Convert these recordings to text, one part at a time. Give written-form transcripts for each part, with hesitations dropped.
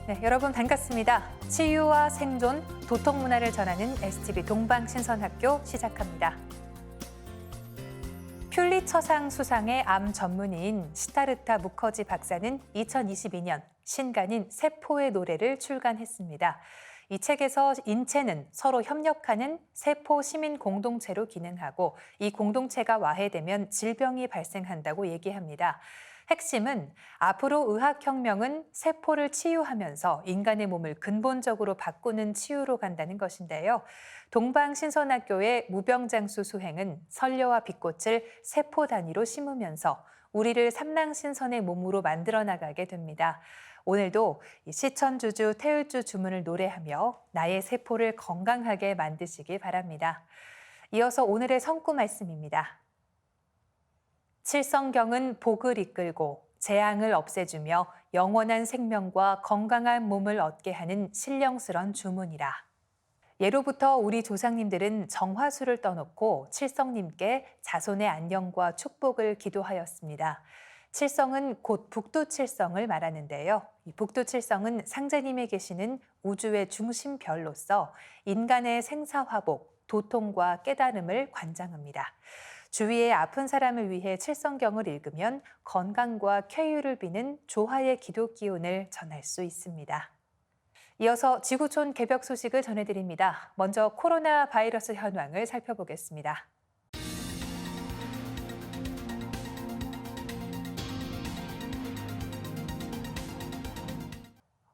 네, 여러분 반갑습니다. 치유와 생존, 도통 문화를 전하는 STV 동방신선학교 시작합니다. 퓰리처상 수상의 암 전문의인 시타르타 무커지 박사는 2022년 신간인 세포의 노래를 출간했습니다. 이 책에서 인체는 서로 협력하는 세포 시민 공동체로 기능하고 이 공동체가 와해되면 질병이 발생한다고 얘기합니다. 핵심은 앞으로 의학혁명은 세포를 치유하면서 인간의 몸을 근본적으로 바꾸는 치유로 간다는 것인데요. 동방신선학교의 무병장수 수행은 선녀와 빛꽃을 세포 단위로 심으면서 우리를 삼랑신선의 몸으로 만들어 나가게 됩니다. 오늘도 시천주주 태을주 주문을 노래하며 나의 세포를 건강하게 만드시기 바랍니다. 이어서 오늘의 성구 말씀입니다. 칠성경은 복을 이끌고 재앙을 없애주며 영원한 생명과 건강한 몸을 얻게 하는 신령스런 주문이라. 예로부터 우리 조상님들은 정화수를 떠놓고 칠성님께 자손의 안녕과 축복을 기도하였습니다. 칠성은 곧 북두칠성을 말하는데요. 이 북두칠성은 상제님에 계시는 우주의 중심별로서 인간의 생사화복, 도통과 깨달음을 관장합니다. 주위의 아픈 사람을 위해 칠성경을 읽으면 건강과 쾌유를 비는 조화의 기도 기운을 전할 수 있습니다. 이어서 지구촌 개벽 소식을 전해드립니다. 먼저 코로나 바이러스 현황을 살펴보겠습니다.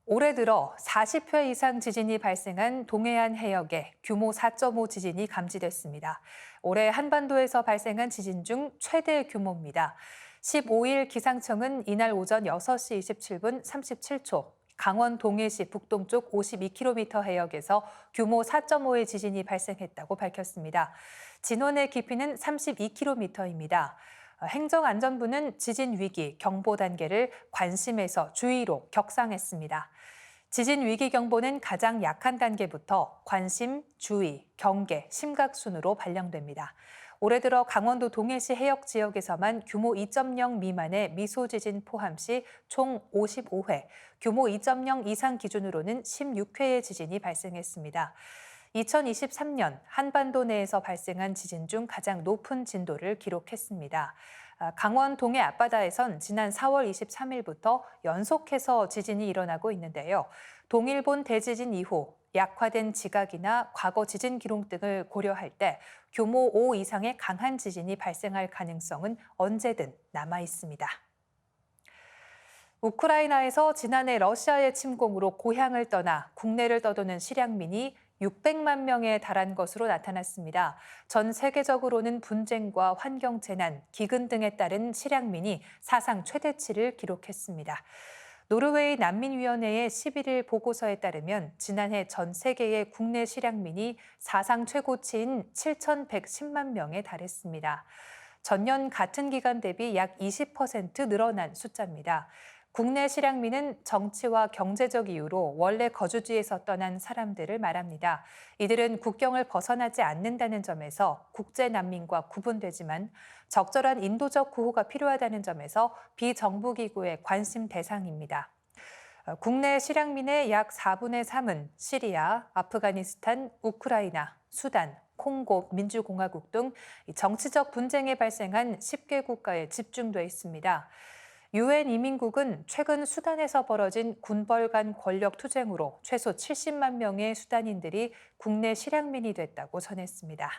올해 들어 40회 이상 지진이 발생한 동해안 해역에 규모 4.5 지진이 감지됐습니다. 올해 한반도에서 발생한 지진 중 최대 규모입니다. 15일 기상청은 이날 오전 6시 27분 37초 강원 동해시 북동쪽 52km 해역에서 규모 4.5의 지진이 발생했다고 밝혔습니다. 진원의 깊이는 32km입니다. 행정안전부는 지진 위기 경보 단계를 관심에서 주의로 격상했습니다. 지진 위기 경보는 가장 약한 단계부터 관심, 주의, 경계, 심각 순으로 발령됩니다. 올해 들어 강원도 동해시 해역 지역에서만 규모 2.0 미만의 미소지진 포함 시 총 55회, 규모 2.0 이상 기준으로는 16회의 지진이 발생했습니다. 2023년 한반도 내에서 발생한 지진 중 가장 높은 진도를 기록했습니다. 강원 동해 앞바다에선 지난 4월 23일부터 연속해서 지진이 일어나고 있는데요. 동일본 대지진 이후 약화된 지각이나 과거 지진 기록 등을 고려할 때 규모 5 이상의 강한 지진이 발생할 가능성은 언제든 남아 있습니다. 우크라이나에서 지난해 러시아의 침공으로 고향을 떠나 국내를 떠도는 실향민이 600만 명에 달한 것으로 나타났습니다. 전 세계적으로는 분쟁과 환경재난, 기근 등에 따른 실향민이 사상 최대치를 기록했습니다. 노르웨이 난민위원회의 11일 보고서에 따르면 지난해 전 세계의 국내 실향민이 사상 최고치인 7,110만 명에 달했습니다. 전년 같은 기간 대비 약 20% 늘어난 숫자입니다. 국내 실향민은 정치와 경제적 이유로 원래 거주지에서 떠난 사람들을 말합니다. 이들은 국경을 벗어나지 않는다는 점에서 국제 난민과 구분되지만 적절한 인도적 구호가 필요하다는 점에서 비정부기구의 관심 대상입니다. 국내 실향민의 약 4분의 3은 시리아, 아프가니스탄, 우크라이나, 수단, 콩고 민주공화국 등 정치적 분쟁이 발생한 10개 국가에 집중돼 있습니다. 유엔 이민국은 최근 수단에서 벌어진 군벌 간 권력 투쟁으로 최소 70만 명의 수단인들이 국내 실향민이 됐다고 전했습니다.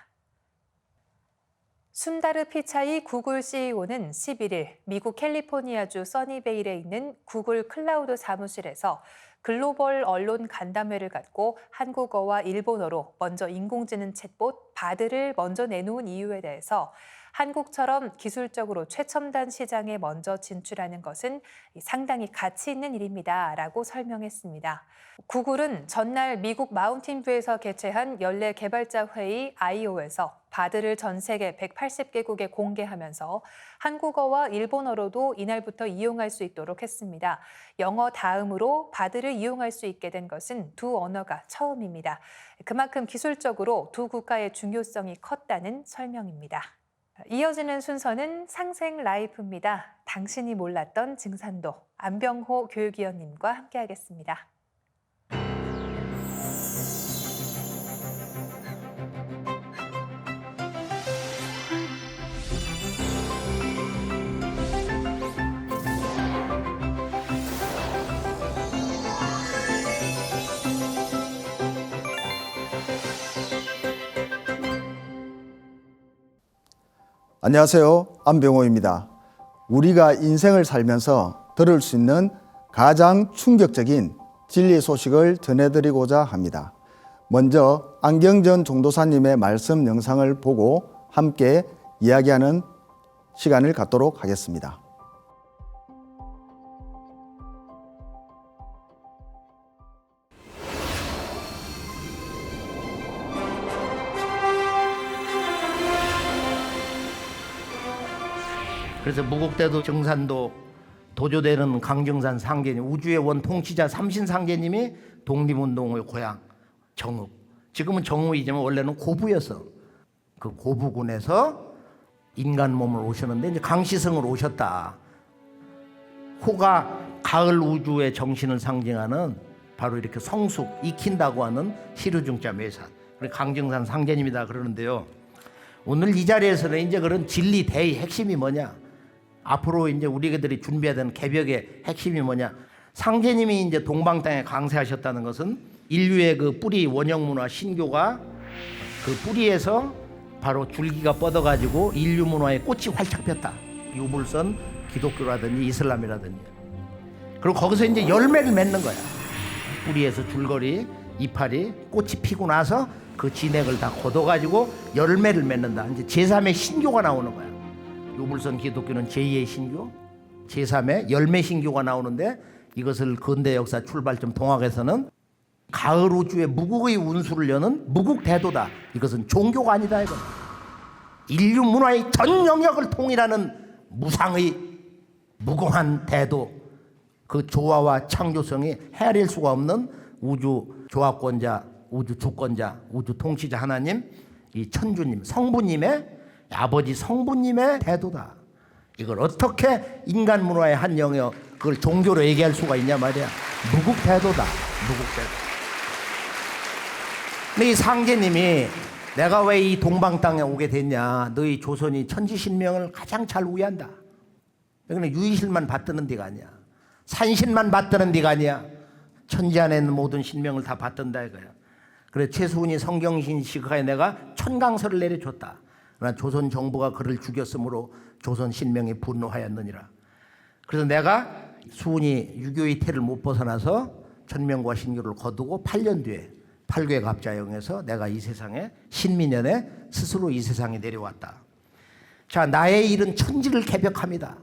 순다르 피차이 구글 CEO는 11일 미국 캘리포니아주 써니베일에 있는 구글 클라우드 사무실에서 글로벌 언론 간담회를 갖고 한국어와 일본어로 먼저 인공지능 챗봇 바드를 먼저 내놓은 이유에 대해서 한국처럼 기술적으로 최첨단 시장에 먼저 진출하는 것은 상당히 가치 있는 일입니다라고 설명했습니다. 구글은 전날 미국 마운틴뷰에서 개최한 연례 개발자 회의 I/O에서 바드를 전 세계 180개국에 공개하면서 한국어와 일본어로도 이날부터 이용할 수 있도록 했습니다. 영어 다음으로 바드를 이용할 수 있게 된 것은 두 언어가 처음입니다. 그만큼 기술적으로 두 국가의 중요성이 컸다는 설명입니다. 이어지는 순서는 상생 라이프입니다. 당신이 몰랐던 증산도 안병호 교육위원님과 함께하겠습니다. 안녕하세요. 안병호입니다. 우리가 인생을 살면서 들을 수 있는 가장 충격적인 진리 소식을 전해드리고자 합니다. 먼저 안경전 종도사님의 말씀 영상을 보고 함께 이야기하는 시간을 갖도록 하겠습니다. 그래서 무국대도 정산도 도조되는 강정산 상제님, 우주의 원 통치자 삼신상제님이 독립운동의 고향 정읍, 지금은 정읍이지만 원래는 고부였어. 그 고부군에서 인간 몸을 오셨는데 이제 강시성으로 오셨다. 호가 가을 우주의 정신을 상징하는 바로 이렇게 성숙, 익힌다고 하는 시류중자 매산, 강정산 상제님이다 그러는데요. 오늘 이 자리에서는 이제 그런 진리 대의 핵심이 뭐냐? 앞으로 이제 우리들이 준비해야 되는 개벽의 핵심이 뭐냐? 상제님이 이제 동방 땅에 강세하셨다는 것은 인류의 그 뿌리 원형 문화 신교가 그 뿌리에서 바로 줄기가 뻗어가지고 인류 문화의 꽃이 활짝 폈다. 유물선 기독교라든지 이슬람이라든지. 그리고 거기서 이제 열매를 맺는 거야. 뿌리에서 줄거리, 이파리, 꽃이 피고 나서 그 진액을 다 걷어가지고 열매를 맺는다. 이제 제3의 신교가 나오는 거야. 유물선 기독교는 제2의 신교, 제3의 열매 신교가 나오는데 이것을 근대 역사 출발점 동학에서는 가을 우주의 무국의 운수를 여는 무국대도다. 이것은 종교가 아니다 이거. 인류 문화의 전 영역을 통일하는 무상의 무궁한 대도, 그 조화와 창조성이 헤아릴 수가 없는 우주 조합권자, 우주 주권자, 우주 통치자 하나님, 이 천주님, 성부님의 아버지 성부님의 태도다. 이걸 어떻게 인간 문화의 한 영역, 그걸 종교로 얘기할 수가 있냐 말이야. 무국태도다. 무국태도. 근데 이 상제님이 내가 왜 이 동방 땅에 오게 됐냐? 너희 조선이 천지신명을 가장 잘 우회한다. 그러니까 유의실만 받드는 데가 아니야. 산신만 받드는 데가 아니야. 천지 안에 있는 모든 신명을 다 받든다 이거야. 그래 최수훈이 성경신 시가에 내가 천강서를 내려줬다. 그러나 조선 정부가 그를 죽였으므로 조선 신명이 분노하였느니라. 그래서 내가 수훈이 유교의 태를 못 벗어나서 천명과 신교를 거두고 8년 뒤에 팔괘 갑자영에서 내가 이 세상에 신민년에 스스로 이 세상에 내려왔다. 자, 나의 일은 천지를 개벽합니다.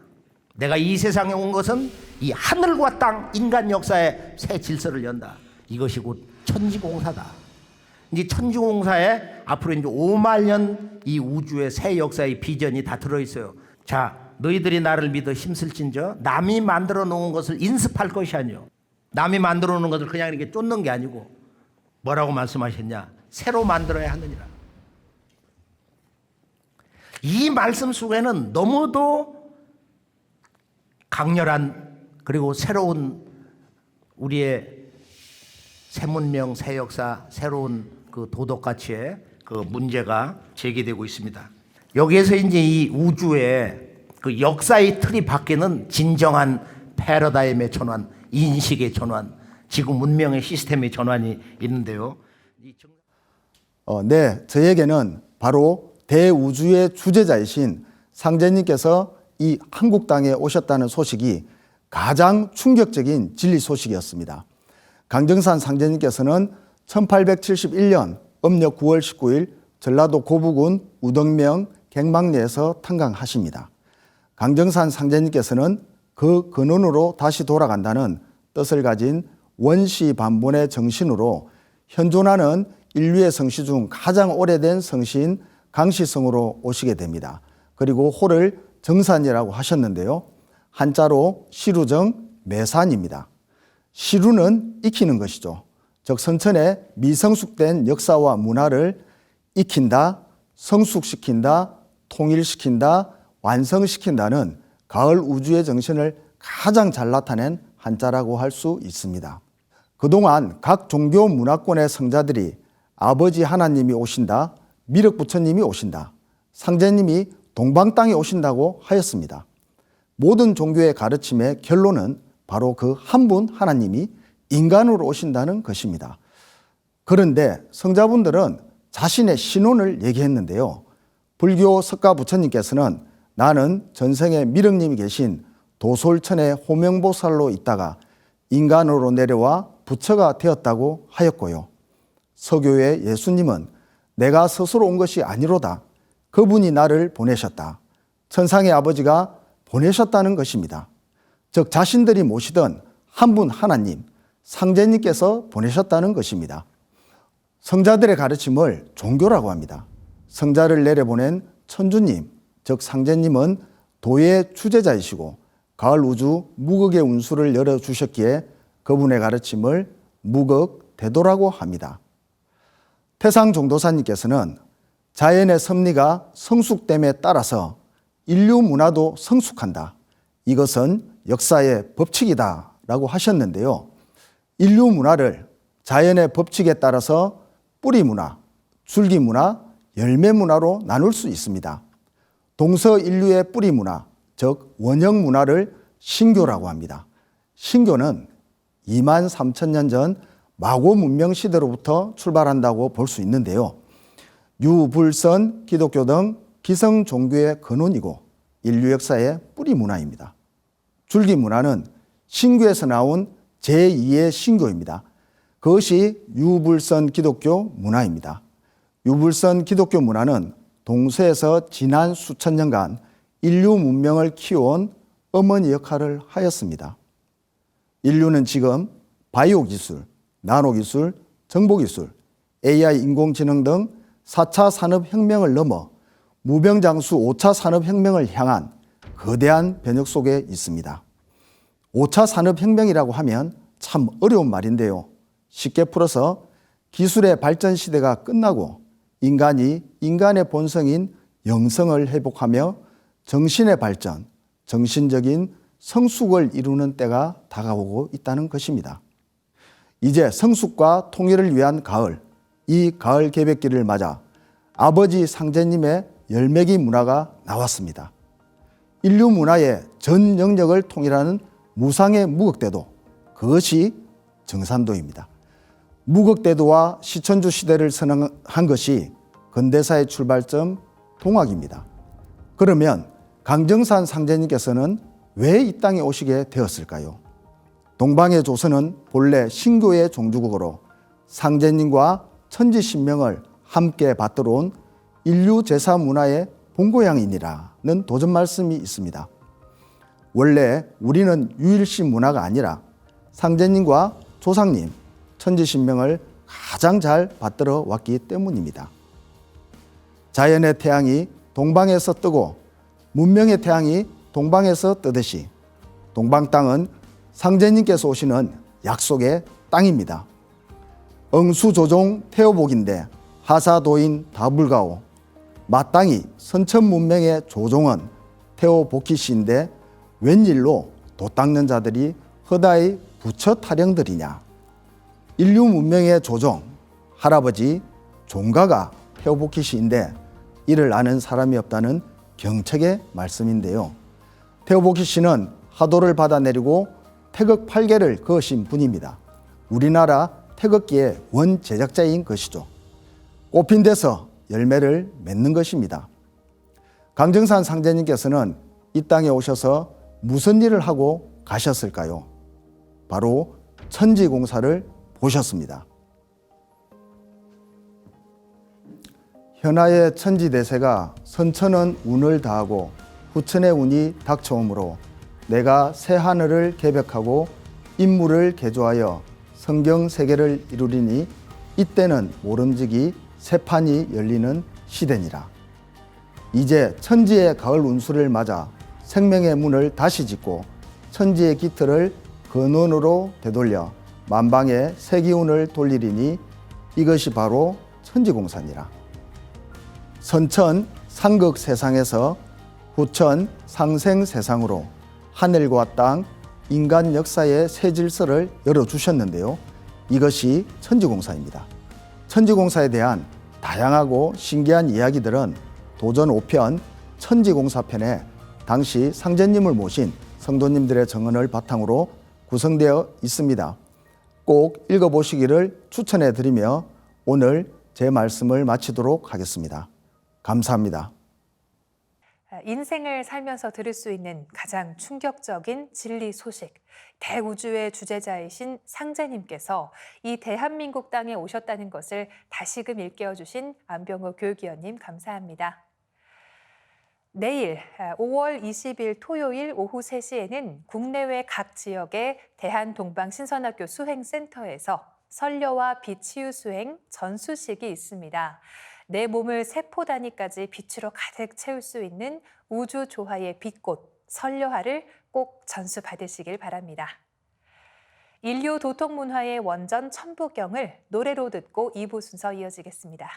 내가 이 세상에 온 것은 이 하늘과 땅 인간 역사의 새 질서를 연다. 이것이 곧 천지공사다. 이제 천지공사에 앞으로 이제 5만 년 이 우주의 새 역사의 비전이 다 들어있어요. 자, 너희들이 나를 믿어 힘쓸진저 남이 만들어 놓은 것을 인습할 것이 아니요. 남이 만들어 놓은 것을 그냥 이렇게 쫓는 게 아니고 뭐라고 말씀하셨냐? 새로 만들어야 하느니라. 이 말씀 속에는 너무도 강렬한 그리고 새로운 우리의 새 문명, 새 역사, 새로운 그 도덕 가치의 그 문제가 제기되고 있습니다. 여기에서 이제 이 우주의 그 역사의 틀이 바뀌는 진정한 패러다임의 전환, 인식의 전환, 지구 문명의 시스템의 전환이 있는데요. 네, 저에게는 바로 대우주의 주제자이신 상제님께서 이 한국 땅에 오셨다는 소식이 가장 충격적인 진리 소식이었습니다. 강정산 상제님께서는 1871년 음력 9월 19일 전라도 고부군 우덕명 갱망리에서 탄광하십니다. 강정산 상제님께서는 그 근원으로 다시 돌아간다는 뜻을 가진 원시반본의 정신으로 현존하는 인류의 성시 중 가장 오래된 성시인 강시성으로 오시게 됩니다. 그리고 호를 정산이라고 하셨는데요. 한자로 시루정 매산입니다. 시루는 익히는 것이죠. 즉 선천의 미성숙된 역사와 문화를 익힌다, 성숙시킨다, 통일시킨다, 완성시킨다는 가을 우주의 정신을 가장 잘 나타낸 한자라고 할 수 있습니다. 그동안 각 종교 문화권의 성자들이 아버지 하나님이 오신다, 미륵 부처님이 오신다, 상제님이 동방 땅에 오신다고 하였습니다. 모든 종교의 가르침의 결론은 바로 그 한 분 하나님이 인간으로 오신다는 것입니다. 그런데 성자분들은 자신의 신혼을 얘기했는데요. 불교 석가 부처님께서는 나는 전생에 미륵님이 계신 도솔천의 호명보살로 있다가 인간으로 내려와 부처가 되었다고 하였고요. 서교의 예수님은 내가 스스로 온 것이 아니로다. 그분이 나를 보내셨다. 천상의 아버지가 보내셨다는 것입니다. 즉 자신들이 모시던 한 분 하나님, 상제님께서 보내셨다는 것입니다. 성자들의 가르침을 종교라고 합니다. 성자를 내려보낸 천주님, 즉 상제님은 도의 주제자이시고 가을 우주 무극의 운수를 열어주셨기에 그분의 가르침을 무극대도라고 합니다. 태상종도사님께서는 자연의 섭리가 성숙됨에 따라서 인류 문화도 성숙한다. 이것은 역사의 법칙이다 라고 하셨는데요. 인류 문화를 자연의 법칙에 따라서 뿌리 문화, 줄기 문화, 열매 문화로 나눌 수 있습니다. 동서인류의 뿌리 문화, 즉 원형 문화를 신교라고 합니다. 신교는 2만 3천 년 전 마고 문명 시대로부터 출발한다고 볼 수 있는데요. 유불선, 기독교 등 기성 종교의 근원이고 인류 역사의 뿌리 문화입니다. 줄기 문화는 신교에서 나온 제2의 신교입니다. 그것이 유불선 기독교 문화입니다. 유불선 기독교 문화는 동서에서 지난 수천 년간 인류 문명을 키워온 어머니 역할을 하였습니다. 인류는 지금 바이오 기술, 나노 기술, 정보 기술, AI 인공지능 등 4차 산업혁명을 넘어 무병장수 5차 산업혁명을 향한 거대한 변혁 속에 있습니다. 5차 산업혁명이라고 하면 참 어려운 말인데요. 쉽게 풀어서 기술의 발전 시대가 끝나고 인간이 인간의 본성인 영성을 회복하며 정신의 발전, 정신적인 성숙을 이루는 때가 다가오고 있다는 것입니다. 이제 성숙과 통일을 위한 가을, 이 가을 개백기를 맞아 아버지 상제님의 열매기 문화가 나왔습니다. 인류 문화의 전 영역을 통일하는 무상의 무극대도, 그것이 정산도입니다. 무극대도와 시천주 시대를 선언한 것이 근대사의 출발점 동학입니다. 그러면 강정산 상제님께서는 왜 이 땅에 오시게 되었을까요? 동방의 조선은 본래 신교의 종주국으로 상제님과 천지신명을 함께 받들어 온 인류 제사 문화의 본고향이니라는 도전 말씀이 있습니다. 원래 우리는 유일신 문화가 아니라 상제님과 조상님, 천지신명을 가장 잘 받들어 왔기 때문입니다. 자연의 태양이 동방에서 뜨고 문명의 태양이 동방에서 뜨듯이 동방 땅은 상제님께서 오시는 약속의 땅입니다. 응수조종 태호복인데 하사도인 다불가오, 마땅히 선천문명의 조종은 태호복희씨인데 웬일로 도 닦는 자들이 허다의 부처 타령들이냐. 인류 문명의 조종, 할아버지 종가가 태호복희씨인데 이를 아는 사람이 없다는 경책의 말씀인데요. 태호복희씨는 하도를 받아내리고 태극 8개를 그으신 분입니다. 우리나라 태극기의 원 제작자인 것이죠. 꽃핀 데서 열매를 맺는 것입니다. 강정산 상제님께서는 이 땅에 오셔서 무슨 일을 하고 가셨을까요? 바로 천지공사를 보셨습니다. 현하의 천지대세가 선천은 운을 다하고 후천의 운이 닥쳐오므로 내가 새 하늘을 개벽하고 인물을 개조하여 성경 세계를 이루리니 이때는 모름지기 새판이 열리는 시대니라. 이제 천지의 가을 운수를 맞아 생명의 문을 다시 짓고 천지의 기틀을 근원으로 되돌려 만방의 새 기운을 돌리리니 이것이 바로 천지공사니라. 선천 상극 세상에서 후천 상생 세상으로 하늘과 땅, 인간 역사의 새 질서를 열어주셨는데요. 이것이 천지공사입니다. 천지공사에 대한 다양하고 신기한 이야기들은 도전 5편 천지공사편에 당시 상제님을 모신 성도님들의 증언을 바탕으로 구성되어 있습니다. 꼭 읽어보시기를 추천해 드리며 오늘 제 말씀을 마치도록 하겠습니다. 감사합니다. 인생을 살면서 들을 수 있는 가장 충격적인 진리 소식. 대우주의 주재자이신 상제님께서 이 대한민국 땅에 오셨다는 것을 다시금 일깨워 주신 안병호 교육위원님 감사합니다. 내일 5월 20일 토요일 오후 3시에는 국내외 각 지역의 대한동방신선학교 수행센터에서 선려와 빛 치유 수행 전수식이 있습니다. 내 몸을 세포 단위까지 빛으로 가득 채울 수 있는 우주 조화의 빛꽃 선려화를 꼭 전수 받으시길 바랍니다. 인류 도통 문화의 원전 천부경을 노래로 듣고 2부 순서 이어지겠습니다.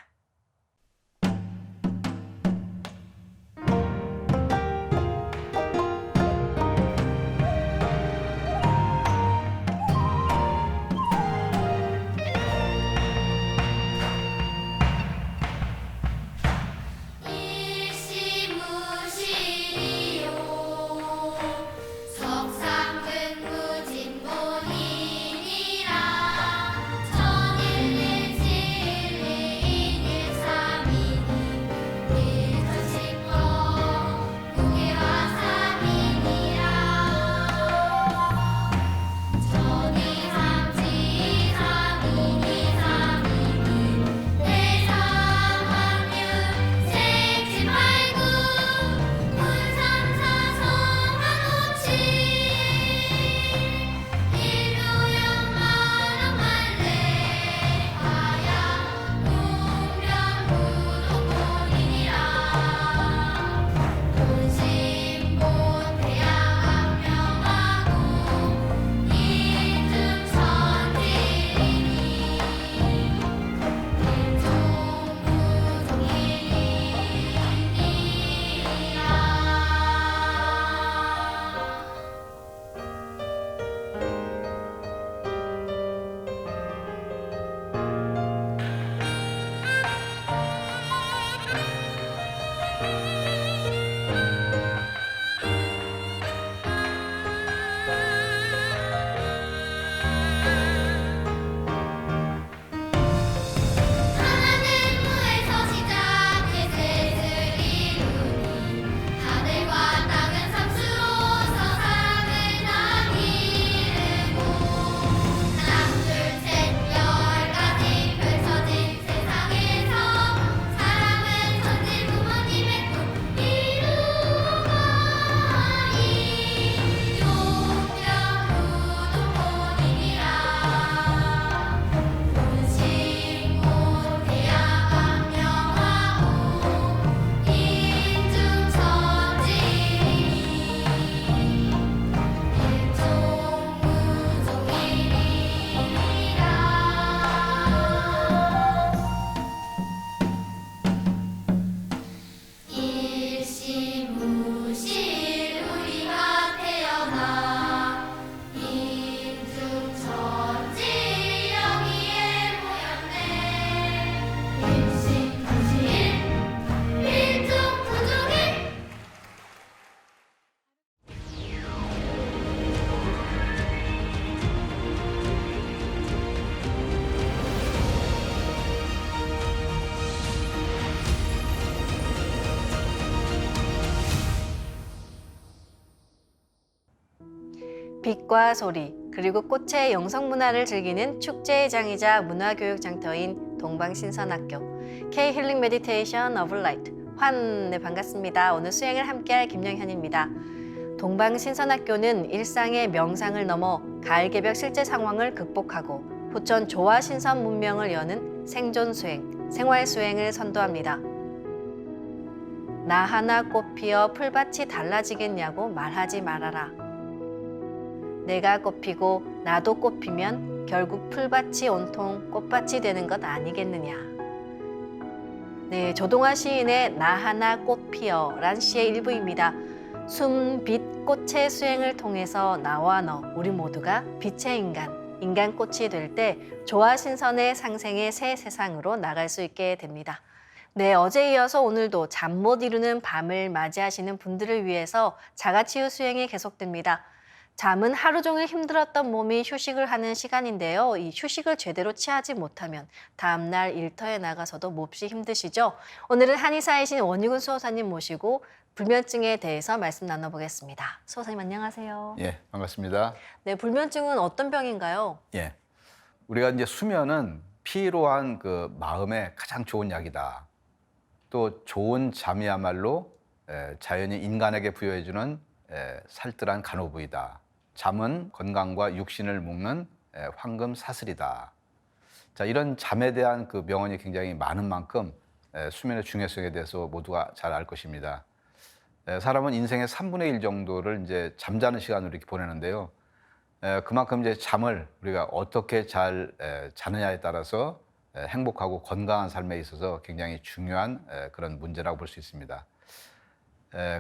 빛과 소리, 그리고 꽃의 영성문화를 즐기는 축제의 장이자 문화교육장터인 동방신선학교 K-힐링 메디테이션 오브 라이트 환! 반갑습니다. 오늘 수행을 함께할 김영현입니다. 동방신선학교는 일상의 명상을 넘어 가을개벽 실제 상황을 극복하고 후천 조화신선 문명을 여는 생존수행, 생활수행을 선도합니다. 나 하나 꽃 피어 풀밭이 달라지겠냐고 말하지 말아라. 내가 꽃피고 나도 꽃피면 결국 풀밭이 온통 꽃밭이 되는 것 아니겠느냐. 네, 조동아 시인의 나 하나 꽃 피어 란 시의 일부입니다. 숨, 빛, 꽃의 수행을 통해서 나와 너, 우리 모두가 빛의 인간꽃이 될 때 조화신선의 상생의 새 세상으로 나갈 수 있게 됩니다. 네, 어제 이어서 오늘도 잠 못 이루는 밤을 맞이하시는 분들을 위해서 자가치유 수행이 계속됩니다. 잠은 하루 종일 힘들었던 몸이 휴식을 하는 시간인데요. 이 휴식을 제대로 취하지 못하면 다음날 일터에 나가서도 몹시 힘드시죠? 오늘은 한의사이신 원익은 수호사님 모시고 불면증에 대해서 말씀 나눠보겠습니다. 수 선생님 안녕하세요. 예, 반갑습니다. 네, 불면증은 어떤 병인가요? 예. 우리가 이제 수면은 피로한 그 마음에 가장 좋은 약이다. 또 좋은 잠이야말로 자연이 인간에게 부여해주는 살뜰한 간호부이다. 잠은 건강과 육신을 묶는 황금 사슬이다. 자, 이런 잠에 대한 그 명언이 굉장히 많은 만큼 수면의 중요성에 대해서 모두가 잘 알 것입니다. 사람은 인생의 3분의 1 정도를 이제 잠자는 시간으로 이렇게 보내는데요. 그만큼 이제 잠을 우리가 어떻게 잘 자느냐에 따라서 행복하고 건강한 삶에 있어서 굉장히 중요한 그런 문제라고 볼 수 있습니다.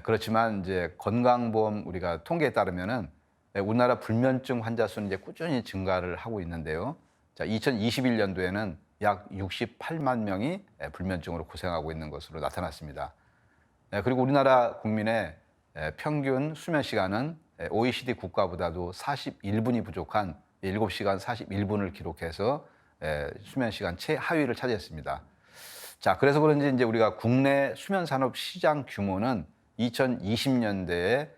그렇지만 이제 건강보험 우리가 통계에 따르면은 우리나라 불면증 환자 수는 이제 꾸준히 증가를 하고 있는데요. 자, 2021년도에는 약 68만 명이 불면증으로 고생하고 있는 것으로 나타났습니다. 그리고 우리나라 국민의 평균 수면 시간은 OECD 국가보다도 41분이 부족한 7시간 41분을 기록해서 수면 시간 최하위를 차지했습니다. 자, 그래서 그런지 이제 우리가 국내 수면 산업 시장 규모는 2020년대에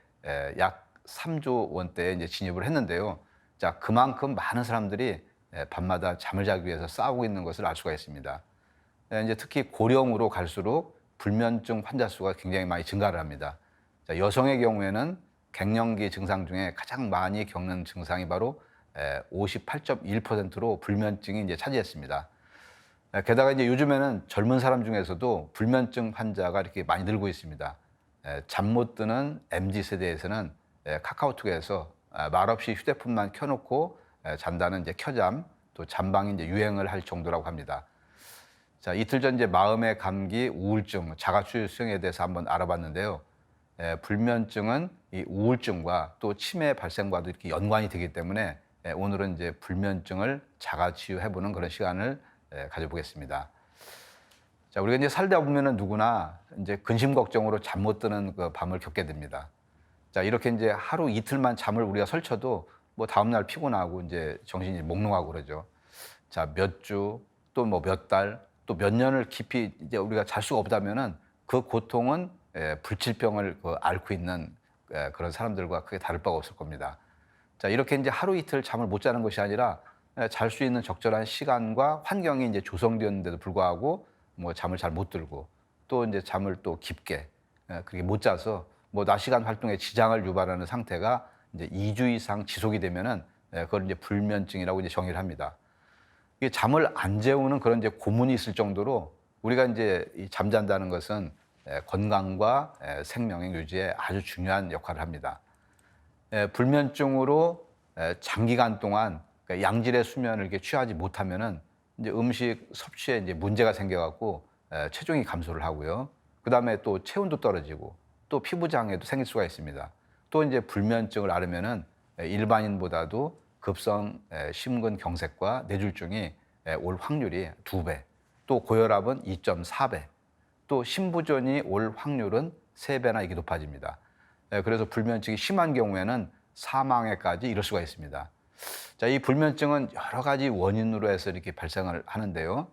약 3조 원대에 이제 진입을 했는데요. 자, 그만큼 많은 사람들이 밤마다 잠을 자기 위해서 싸우고 있는 것을 알 수가 있습니다. 이제 특히 고령으로 갈수록 불면증 환자 수가 굉장히 많이 증가를 합니다. 자, 여성의 경우에는 갱년기 증상 중에 가장 많이 겪는 증상이 바로 58.1%로 불면증이 이제 차지했습니다. 게다가 이제 요즘에는 젊은 사람 중에서도 불면증 환자가 이렇게 많이 늘고 있습니다. 잠 못 드는 MZ 세대에서는 카카오톡에서 말없이 휴대폰만 켜놓고 잔다는 이제 켜잠, 또 잠방이 이제 유행을 할 정도라고 합니다. 자, 이틀 전 이제 마음의 감기, 우울증, 자가치유 수행에 대해서 한번 알아봤는데요. 불면증은 이 우울증과 또 치매 발생과도 이렇게 연관이 되기 때문에 오늘은 이제 불면증을 자가치유해보는 그런 시간을 가져보겠습니다. 자, 우리가 이제 살다 보면은 누구나 이제 근심 걱정으로 잠 못 드는 그 밤을 겪게 됩니다. 자, 이렇게 이제 하루 이틀만 잠을 우리가 설쳐도 뭐 다음날 피곤하고 이제 정신이 몽롱하고 그러죠. 자, 몇 주, 또 뭐 몇 달, 또 몇 년을 깊이 이제 우리가 잘 수가 없다면은 그 고통은 불치병을 앓고 있는 그런 사람들과 크게 다를 바가 없을 겁니다. 자, 이렇게 이제 하루 이틀 잠을 못 자는 것이 아니라 잘 수 있는 적절한 시간과 환경이 이제 조성되었는데도 불구하고 뭐 잠을 잘 못 들고 또 이제 잠을 또 깊게 그렇게 못 자서 뭐 낮 시간 활동에 지장을 유발하는 상태가 이제 2주 이상 지속이 되면은 그걸 이제 불면증이라고 이제 정의를 합니다. 이게 잠을 안 재우는 그런 이제 고문이 있을 정도로 우리가 이제 이 잠잔다는 것은 건강과 생명의 유지에 아주 중요한 역할을 합니다. 불면증으로 장기간 동안 양질의 수면을 이렇게 취하지 못하면은 이제 음식 섭취에 이제 문제가 생겨갖고 체중이 감소를 하고요. 그 다음에 또 체온도 떨어지고 또 피부 장애도 생길 수가 있습니다. 또 이제 불면증을 앓으면은 일반인보다도 급성 심근경색과 뇌졸중이 올 확률이 2배, 또 고혈압은 2.4배, 또 심부전이 올 확률은 3배나 이게 높아집니다. 그래서 불면증이 심한 경우에는 사망에까지 이를 수가 있습니다. 자, 이 불면증은 여러 가지 원인으로 해서 이렇게 발생을 하는데요.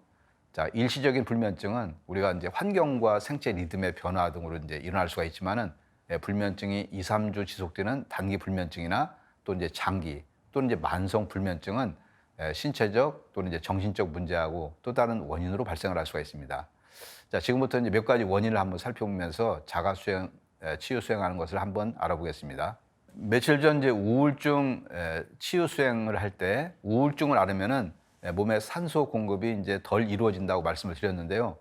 자, 일시적인 불면증은 우리가 이제 환경과 생체 리듬의 변화 등으로 이제 일어날 수가 있지만은 불면증이 2, 3주 지속되는 단기 불면증이나 또 이제 장기 또는 이제 만성 불면증은 신체적 또는 이제 정신적 문제하고 또 다른 원인으로 발생을 할 수가 있습니다. 자, 지금부터 이제 몇 가지 원인을 한번 살펴보면서 자가 수행, 치유 수행하는 것을 한번 알아보겠습니다. 며칠 전 이제 우울증 치유 수행을 할 때 우울증을 앓으면은 몸에 산소 공급이 이제 덜 이루어진다고 말씀을 드렸는데요.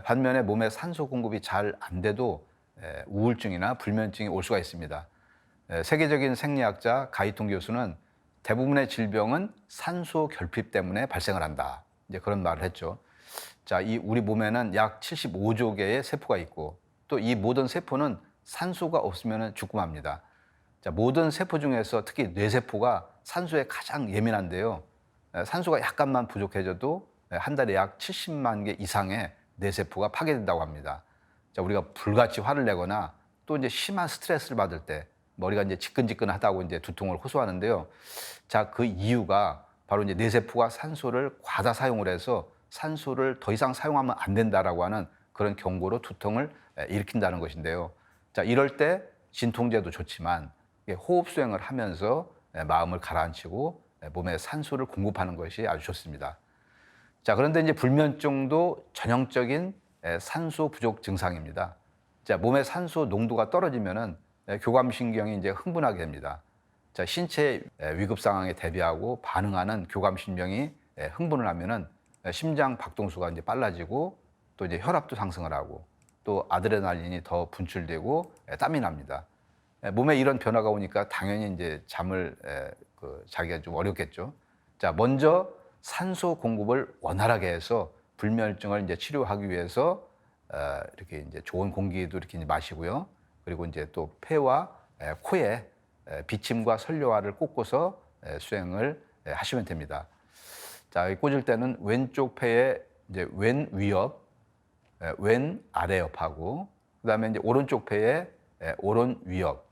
반면에 몸에 산소 공급이 잘 안 돼도 우울증이나 불면증이 올 수가 있습니다. 세계적인 생리학자 가이통 교수는 대부분의 질병은 산소 결핍 때문에 발생을 한다. 이제 그런 말을 했죠. 자, 이 우리 몸에는 약 75조 개의 세포가 있고 또 이 모든 세포는 산소가 없으면 죽고 맙니다. 자, 모든 세포 중에서 특히 뇌세포가 산소에 가장 예민한데요. 산소가 약간만 부족해져도 한 달에 약 70만 개 이상의 뇌세포가 파괴된다고 합니다. 자, 우리가 불같이 화를 내거나 또 이제 심한 스트레스를 받을 때 머리가 이제 지끈지끈하다고 이제 두통을 호소하는데요. 자, 그 이유가 바로 이제 뇌세포가 산소를 과다 사용을 해서 산소를 더 이상 사용하면 안 된다라고 하는 그런 경고로 두통을 일으킨다는 것인데요. 자, 이럴 때 진통제도 좋지만 호흡 수행을 하면서 마음을 가라앉히고 몸에 산소를 공급하는 것이 아주 좋습니다. 자, 그런데 이제 불면증도 전형적인 산소 부족 증상입니다. 자, 몸의 산소 농도가 떨어지면은 교감신경이 이제 흥분하게 됩니다. 자, 신체 위급 상황에 대비하고 반응하는 교감신경이 흥분을 하면은 심장 박동수가 이제 빨라지고 또 이제 혈압도 상승을 하고 또 아드레날린이 더 분출되고 땀이 납니다. 몸에 이런 변화가 오니까 당연히 이제 잠을 자기가 좀 어렵겠죠. 자, 먼저 산소 공급을 원활하게 해서 불면증을 이제 치료하기 위해서 이렇게 이제 좋은 공기도 이렇게 이제 마시고요. 그리고 이제 또 폐와 코에 비침과 설료화를 꽂고서 수행을 하시면 됩니다. 자, 꽂을 때는 왼쪽 폐에 이제 왼 위옆, 왼 아래옆하고 그다음에 이제 오른쪽 폐에 오른 위옆,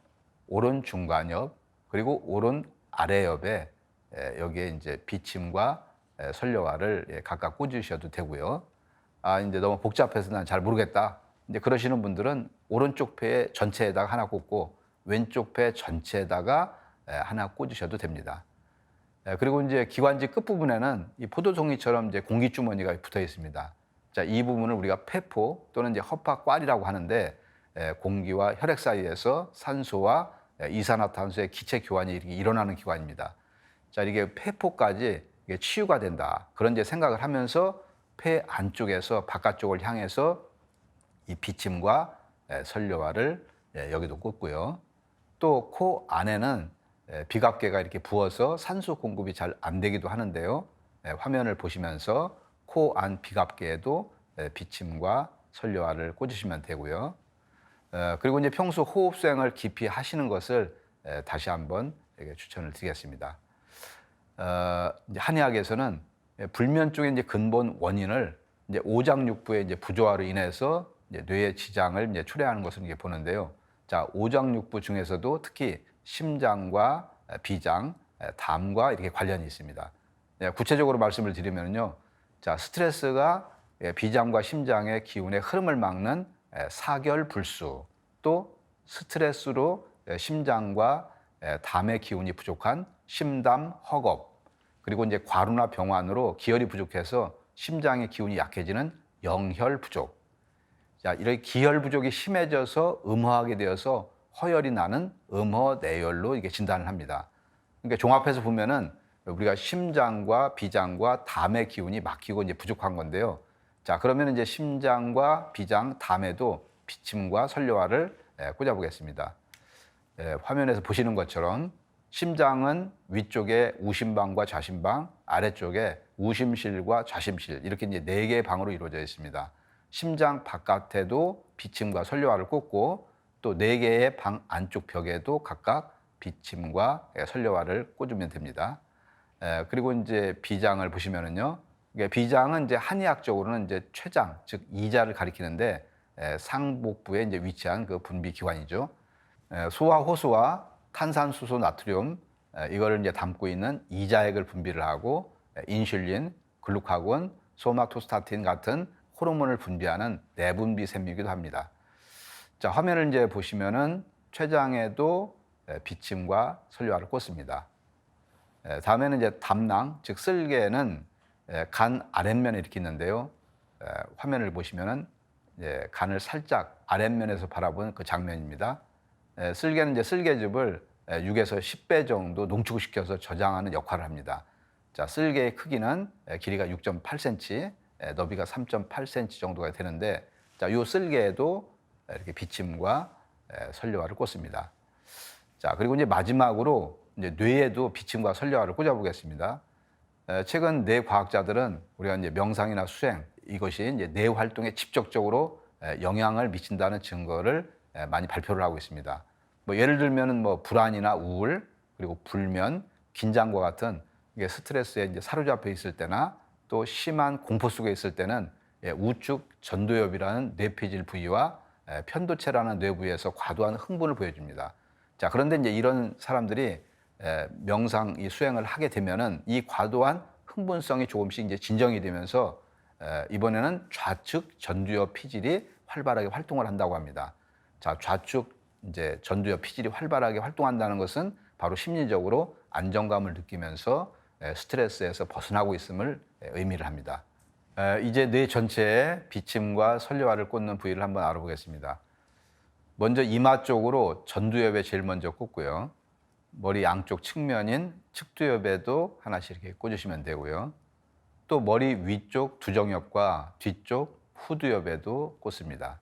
오른 중간옆, 그리고 오른 아래옆에 여기에 이제 비침과 설료화를 각각 꽂으셔도 되고요. 아, 이제 너무 복잡해서 난 잘 모르겠다. 이제 그러시는 분들은 오른쪽 폐 전체에다가 하나 꽂고 왼쪽 폐 전체에다가 하나 꽂으셔도 됩니다. 그리고 이제 기관지 끝부분에는 이 포도송이처럼 이제 공기주머니가 붙어 있습니다. 자, 이 부분을 우리가 폐포 또는 이제 허파꽐이라고 하는데 공기와 혈액 사이에서 산소와 이산화탄소의 기체 교환이 이렇게 일어나는 기관입니다. 자, 이게 폐포까지 이게 치유가 된다. 그런 이제 생각을 하면서 폐 안쪽에서 바깥쪽을 향해서 이 비침과 설료화를 여기도 꽂고요. 또 코 안에는 비갑계가 이렇게 부어서 산소 공급이 잘 안 되기도 하는데요. 화면을 보시면서 코 안 비갑계에도 비침과 설료화를 꽂으시면 되고요. 그리고 이제 평소 호흡 수행을 깊이 하시는 것을 다시 한번 추천을 드리겠습니다. 이제 한의학에서는 불면증의 이제 근본 원인을 이제 오장육부의 이제 부조화로 인해서 이제 뇌의 지장을 이제 초래하는 것을 이제 보는데요. 자, 오장육부 중에서도 특히 심장과 비장, 담과 이렇게 관련이 있습니다. 구체적으로 말씀을 드리면요. 자, 스트레스가 비장과 심장의 기운의 흐름을 막는 사결불수, 또 스트레스로 심장과 담의 기운이 부족한 심담 허겁, 그리고 이제 과루나 병환으로 기혈이 부족해서 심장의 기운이 약해지는 영혈 부족. 자, 이렇게 기혈 부족이 심해져서 음허하게 되어서 허혈이 나는 음허내열로 이게 진단을 합니다. 그러니까 종합해서 보면은 우리가 심장과 비장과 담의 기운이 막히고 이제 부족한 건데요. 자, 그러면 이제 심장과 비장, 담에도 비침과 설료화를 꽂아보겠습니다. 화면에서 보시는 것처럼 심장은 위쪽에 우심방과 좌심방, 아래쪽에 우심실과 좌심실 이렇게 이제 4개의 방으로 이루어져 있습니다. 심장 바깥에도 비침과 설료화를 꽂고 또 4개의 방 안쪽 벽에도 각각 비침과 설료화를 꽂으면 됩니다. 그리고 이제 비장을 보시면은요. 비장은 이제 한의학적으로는 이제 췌장, 즉 이자를 가리키는데 상복부에 이제 위치한 그 분비 기관이죠. 소화 호수와 탄산수소 나트륨 이거를 이제 담고 있는 이자액을 분비를 하고 인슐린, 글루카곤, 소마토스타틴 같은 호르몬을 분비하는 내분비 샘이기도 합니다. 자, 화면을 이제 보시면은 췌장에도 비침과 설료화를 꽂습니다. 다음에는 이제 담낭, 즉 쓸개는 간 아랫면에 이렇게 있는데요. 화면을 보시면은 간을 살짝 아랫면에서 바라본 그 장면입니다. 쓸개는 이제 쓸개즙을 6에서 10배 정도 농축시켜서 저장하는 역할을 합니다. 자, 쓸개의 크기는 길이가 6.8cm, 너비가 3.8cm 정도가 되는데, 자, 이 쓸개에도 이렇게 비침과 설료화를 꽂습니다. 자, 그리고 이제 마지막으로 이제 뇌에도 비침과 설료화를 꽂아보겠습니다. 최근 뇌 과학자들은 우리가 이제 명상이나 수행 이것이 이제 뇌 활동에 직접적으로 영향을 미친다는 증거를 많이 발표를 하고 있습니다. 뭐 예를 들면은 뭐 불안이나 우울 그리고 불면, 긴장과 같은 이게 스트레스에 이제 사로잡혀 있을 때나 또 심한 공포 속에 있을 때는 우측 전두엽이라는 뇌피질 부위와 편도체라는 뇌 부위에서 과도한 흥분을 보여줍니다. 자, 그런데 이제 이런 사람들이 명상 이 수행을 하게 되면은 이 과도한 흥분성이 조금씩 이제 진정이 되면서 이번에는 좌측 전두엽 피질이 활발하게 활동을 한다고 합니다. 자, 좌측 이제 전두엽 피질이 활발하게 활동한다는 것은 바로 심리적으로 안정감을 느끼면서 스트레스에서 벗어나고 있음을 의미를 합니다. 이제 뇌 전체에 비침과 설레화를 꽂는 부위를 한번 알아보겠습니다. 먼저 이마 쪽으로 전두엽에 제일 먼저 꽂고요. 머리 양쪽 측면인 측두엽에도 하나씩 이렇게 꽂으시면 되고요. 또 머리 위쪽 두정엽과 뒤쪽 후두엽에도 꽂습니다.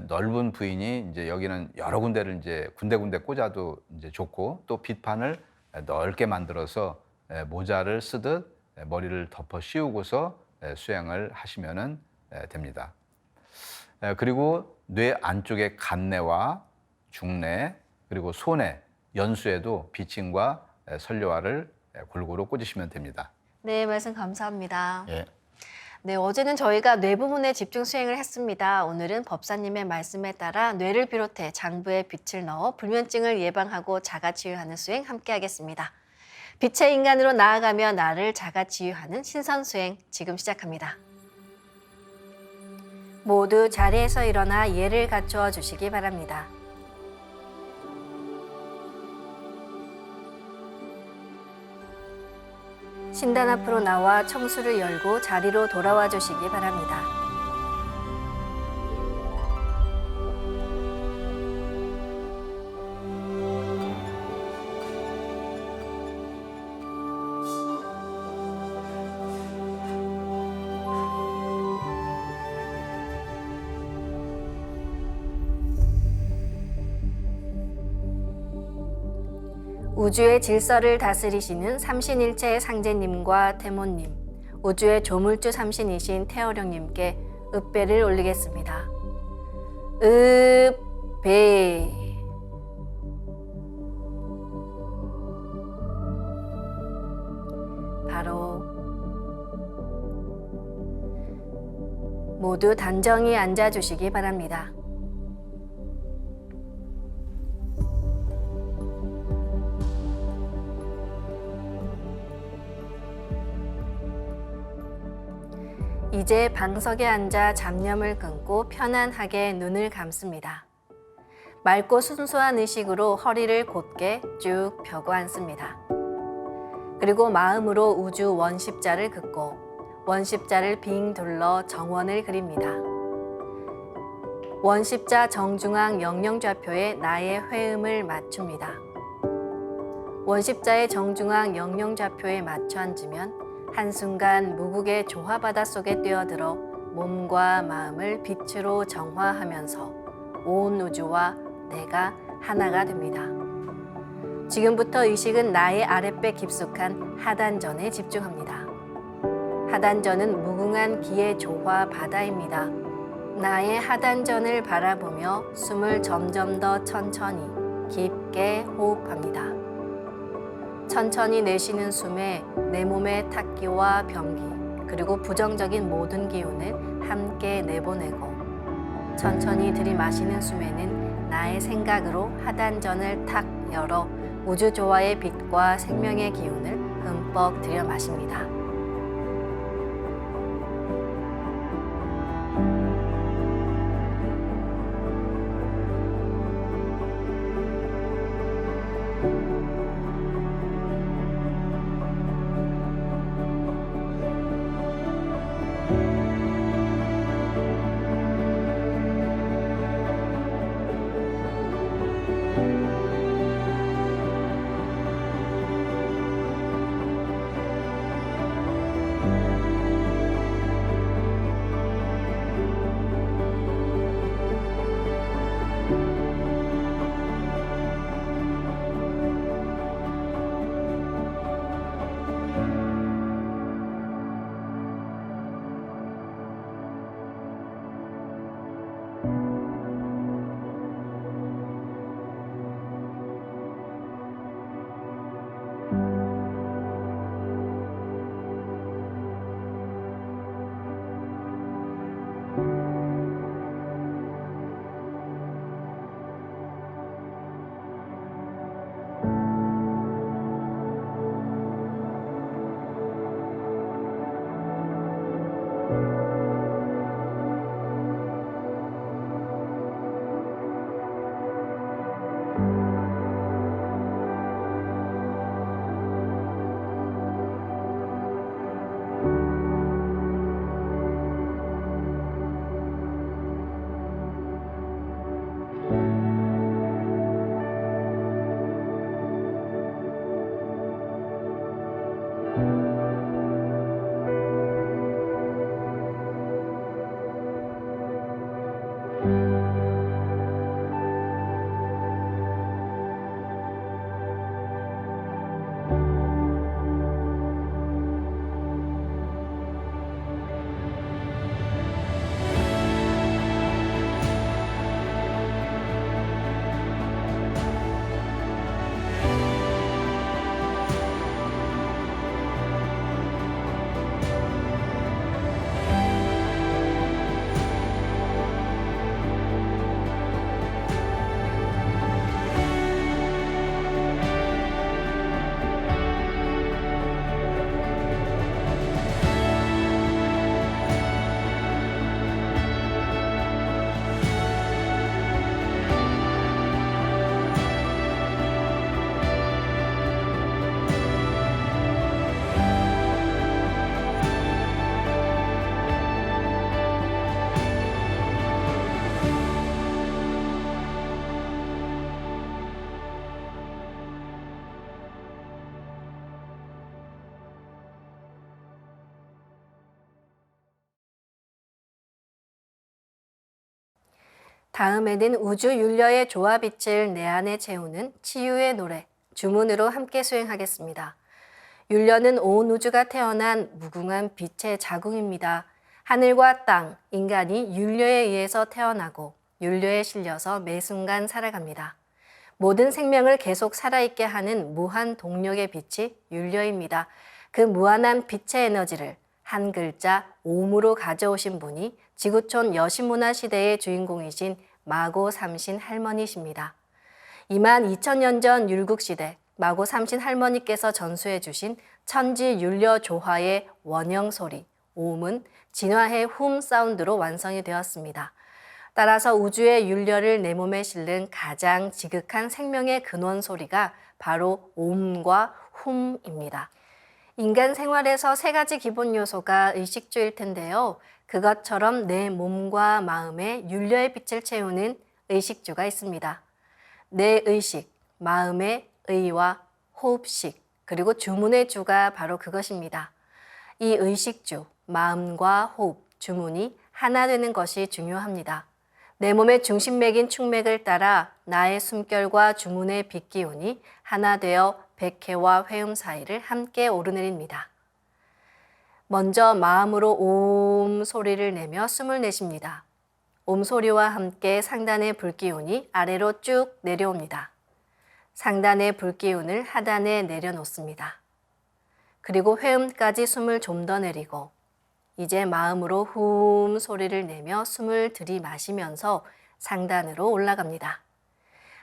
넓은 부위니 이제 여기는 여러 군데를 이제 군데군데 꽂아도 이제 좋고, 또 빗판을 넓게 만들어서 모자를 쓰듯 머리를 덮어 씌우고서 수행을 하시면 됩니다. 그리고 뇌 안쪽의 간내와 중내 그리고 소내, 연수에도 비침과 설료화를 골고루 꽂으시면 됩니다. 네, 말씀 감사합니다. 예. 네, 어제는 저희가 뇌 부분에 집중 수행을 했습니다. 오늘은 법사님의 말씀에 따라 뇌를 비롯해 장부에 빛을 넣어 불면증을 예방하고 자가치유하는 수행 함께 하겠습니다. 빛의 인간으로 나아가며 나를 자가치유하는 신선수행 지금 시작합니다. 모두 자리에서 일어나 예를 갖추어 주시기 바랍니다. 신단 앞으로 나와 청수를 열고 자리로 돌아와 주시기 바랍니다. 우주의 질서를 다스리시는 삼신일체의 상제님과 태모님, 우주의 조물주 삼신이신 태어령님께 읍배를 올리겠습니다. 읍배. 바로 모두 단정히 앉아주시기 바랍니다. 이제 방석에 앉아 잡념을 끊고 편안하게 눈을 감습니다. 맑고 순수한 의식으로 허리를 곧게 쭉 펴고 앉습니다. 그리고 마음으로 우주 원십자를 긋고 원십자를 빙 둘러 정원을 그립니다. 원십자 정중앙 영영좌표에 나의 회음을 맞춥니다. 원십자의 정중앙 영영좌표에 맞춰 앉으면 한순간 무국의 조화바다 속에 뛰어들어 몸과 마음을 빛으로 정화하면서 온 우주와 내가 하나가 됩니다. 지금부터 의식은 나의 아랫배 깊숙한 하단전에 집중합니다. 하단전은 무궁한 기의 조화 바다입니다. 나의 하단전을 바라보며 숨을 점점 더 천천히 깊게 호흡합니다. 천천히 내쉬는 숨에 내 몸의 탁기와 병기 그리고 부정적인 모든 기운을 함께 내보내고, 천천히 들이마시는 숨에는 나의 생각으로 하단전을 탁 열어 우주 조화의 빛과 생명의 기운을 흠뻑 들여 마십니다. 다음에는 우주 율려의 조화빛을 내 안에 채우는 치유의 노래, 주문으로 함께 수행하겠습니다. 율려는 온 우주가 태어난 무궁한 빛의 자궁입니다. 하늘과 땅, 인간이 율려에 의해서 태어나고 율려에 실려서 매 순간 살아갑니다. 모든 생명을 계속 살아있게 하는 무한 동력의 빛이 율려입니다. 그 무한한 빛의 에너지를 한 글자 옴으로 가져오신 분이 지구촌 여신문화 시대의 주인공이신 마고 삼신 할머니십니다. 22,000년 전 율국시대 마고 삼신 할머니께서 전수해 주신 천지 율려 조화의 원형 소리, 옴은 진화의 훔 사운드로 완성이 되었습니다. 따라서 우주의 율려를 내 몸에 실는 가장 지극한 생명의 근원 소리가 바로 옴과 훔입니다. 인간 생활에서 세 가지 기본 요소가 의식주일 텐데요. 그것처럼 내 몸과 마음에 율려의 빛을 채우는 의식주가 있습니다. 내 의식, 마음의 의와 호흡식, 그리고 주문의 주가 바로 그것입니다. 이 의식주, 마음과 호흡, 주문이 하나 되는 것이 중요합니다. 내 몸의 중심맥인 축맥을 따라 나의 숨결과 주문의 빛기운이 하나 되어 백회와 회음 사이를 함께 오르내립니다. 먼저 마음으로 옴 소리를 내며 숨을 내쉽니다. 옴 소리와 함께 상단의 불기운이 아래로 쭉 내려옵니다. 상단의 불기운을 하단에 내려놓습니다. 그리고 회음까지 숨을 좀 더 내리고 이제 마음으로 훔 소리를 내며 숨을 들이마시면서 상단으로 올라갑니다.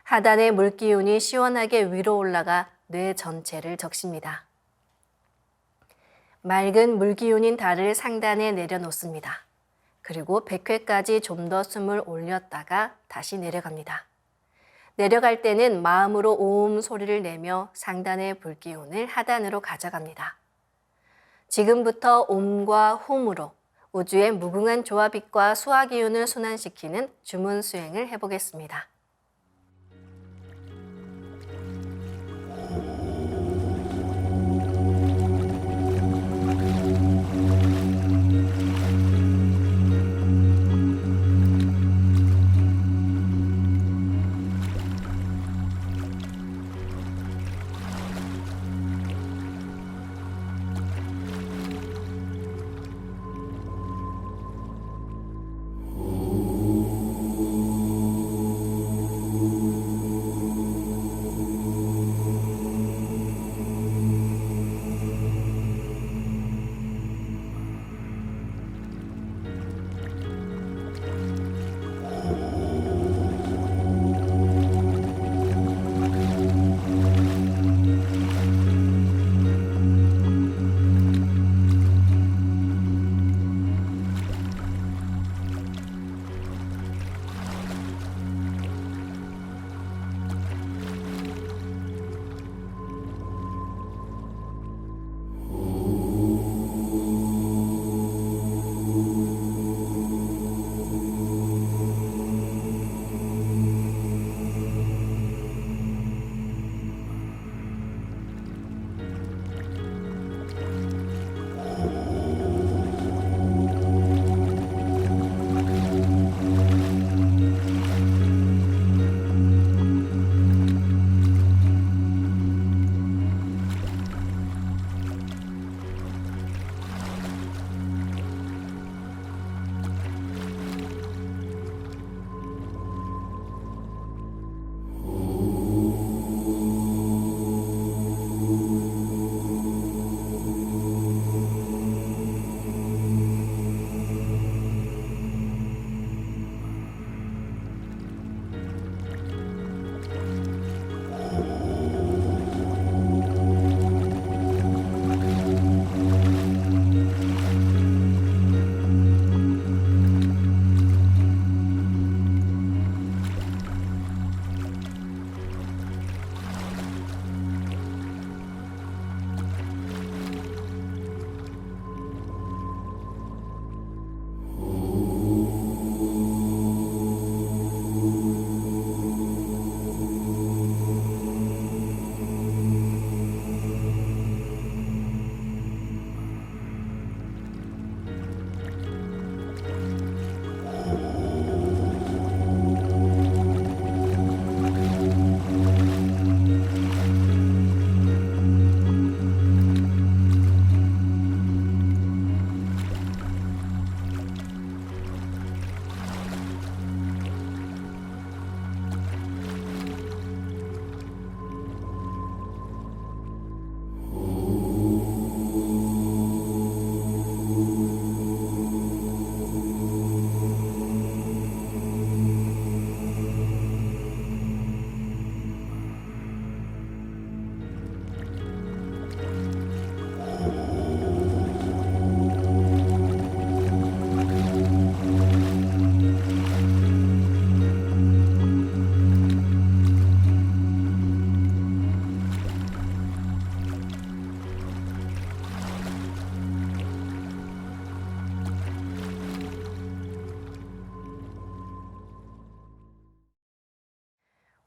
하단의 물기운이 시원하게 위로 올라가 뇌 전체를 적십니다. 맑은 물기운인 달을 상단에 내려놓습니다. 그리고 백회까지 좀 더 숨을 올렸다가 다시 내려갑니다. 내려갈 때는 마음으로 옴 소리를 내며 상단의 불기운을 하단으로 가져갑니다. 지금부터 옴과 홈으로 우주의 무궁한 조화빛과 수화기운을 순환시키는 주문 수행을 해보겠습니다.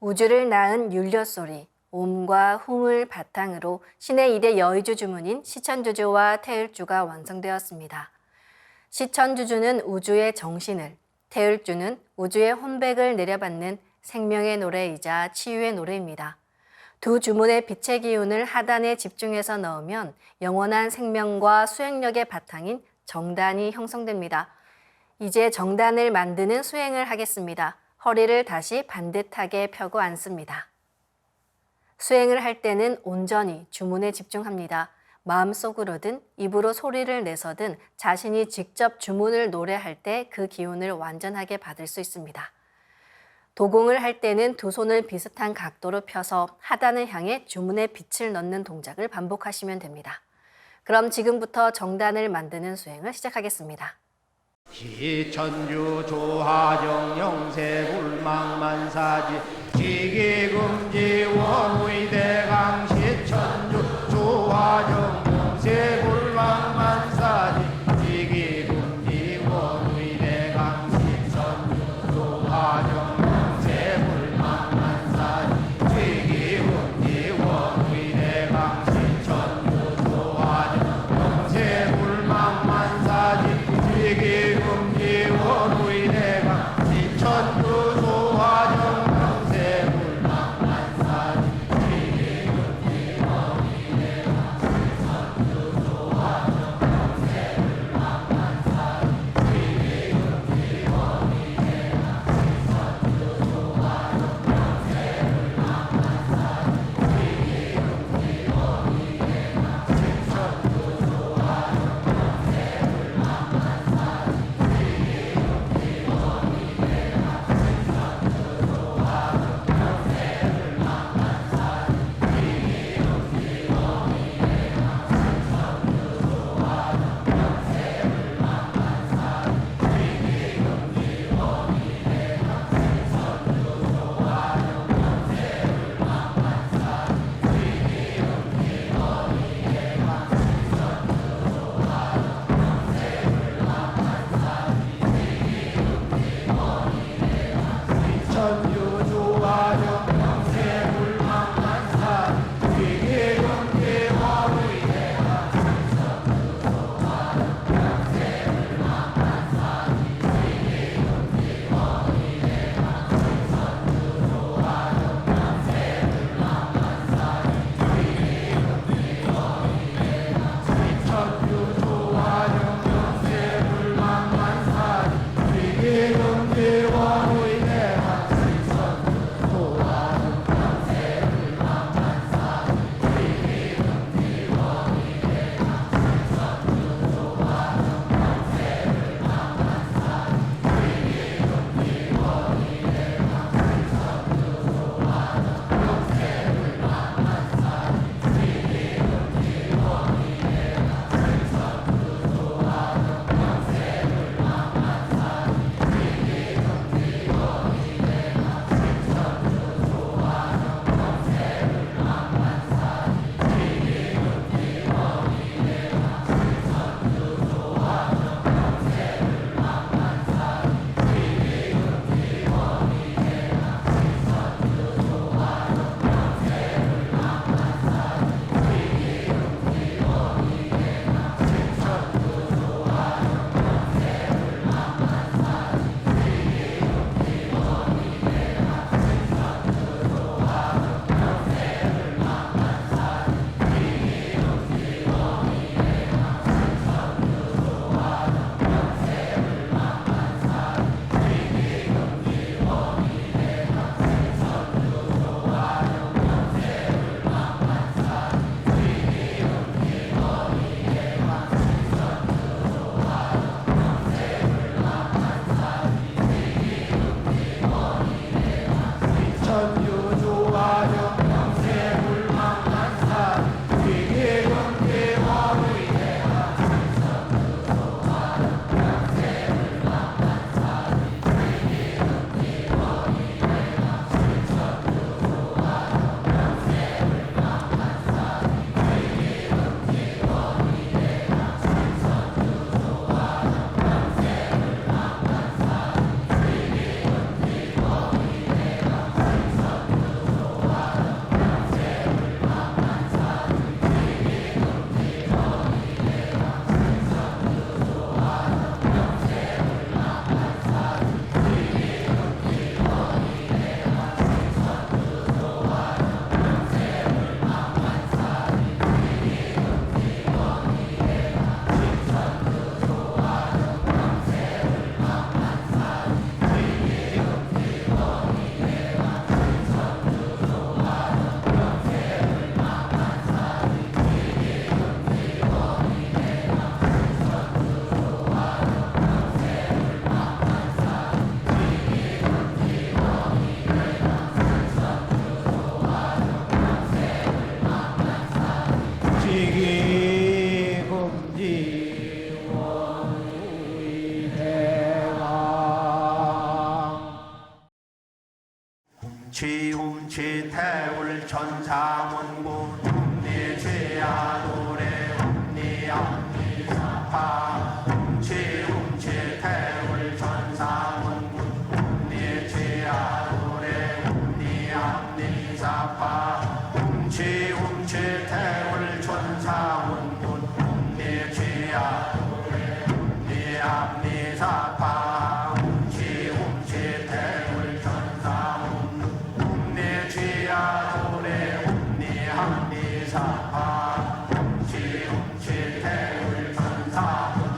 우주를 낳은 율려소리, 옴과 hum을 바탕으로 신의 2대 여의주 주문인 시천주주와 태을주가 완성되었습니다. 시천주주는 우주의 정신을, 태을주는 우주의 혼백을 내려받는 생명의 노래이자 치유의 노래입니다. 두 주문의 빛의 기운을 하단에 집중해서 넣으면 영원한 생명과 수행력의 바탕인 정단이 형성됩니다. 이제 정단을 만드는 수행을 하겠습니다. 허리를 다시 반듯하게 펴고 앉습니다. 수행을 할 때는 온전히 주문에 집중합니다. 마음속으로든 입으로 소리를 내서든 자신이 직접 주문을 노래할 때 그 기운을 완전하게 받을 수 있습니다. 도공을 할 때는 두 손을 비슷한 각도로 펴서 하단을 향해 주문의 빛을 넣는 동작을 반복하시면 됩니다. 그럼 지금부터 정단을 만드는 수행을 시작하겠습니다. 시천주 조하정 영세 불망만사지 지기금지 원의대강 시천주 조하정 영세 불망만사지 지기금지 원의대강 시천주 조하정 영세 불망만사지 지기금지 원의대강 시천주 조하정 영세 불망만사지 지기금지 원의대강 시천주 조하정 영세 불망만사지 지기금지 원의대강 웅지 원우이 대왕 훔치 태울 천사문구 훔리지야 노래 훔리암리사파 훔치 태울 천사문구 훔리지야 노래 훔리암리사파 훔치 태울 천사문구 훔리지야 노래 훔리암리사파 훔치 태울 천사문구 훔리지야 노래 훔리암리사파 훔치 태울 천사문구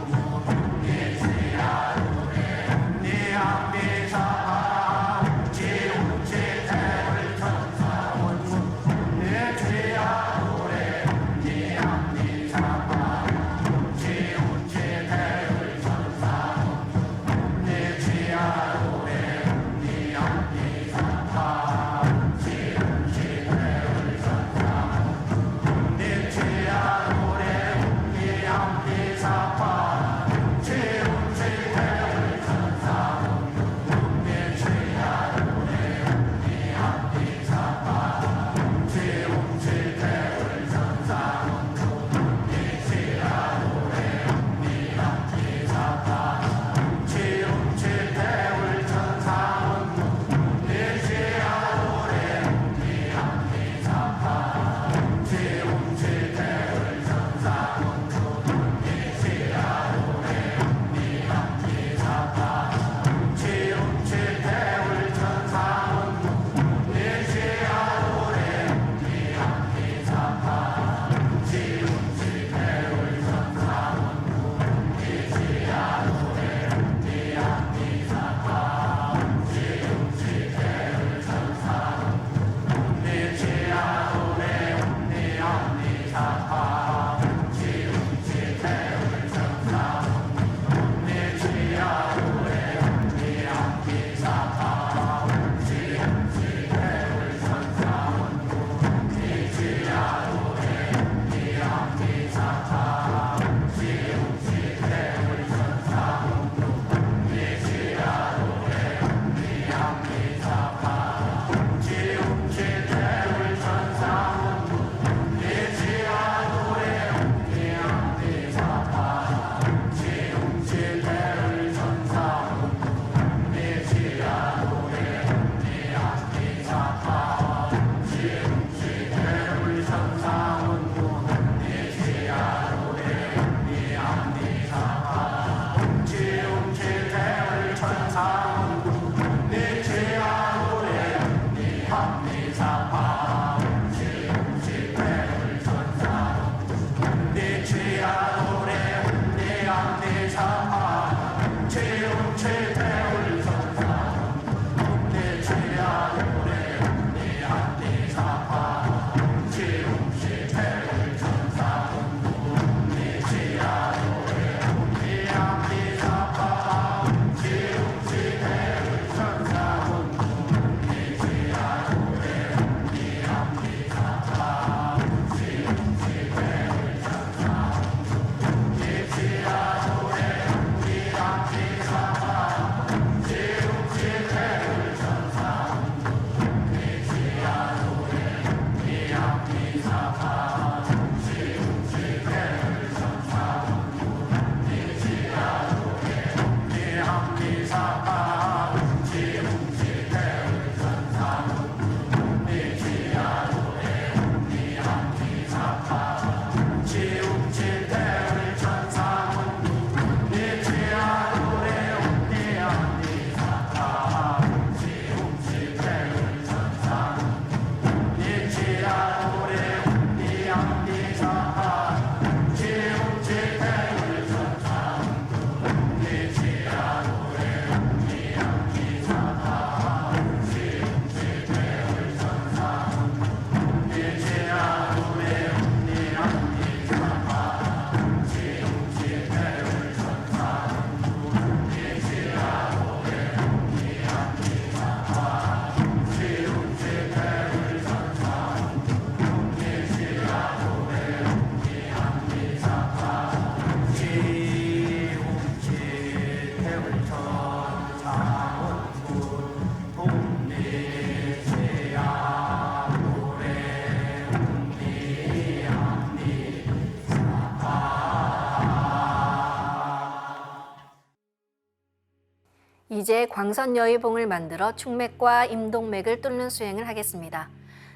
이제 광선여의봉을 만들어 축맥과 임동맥을 뚫는 수행을 하겠습니다.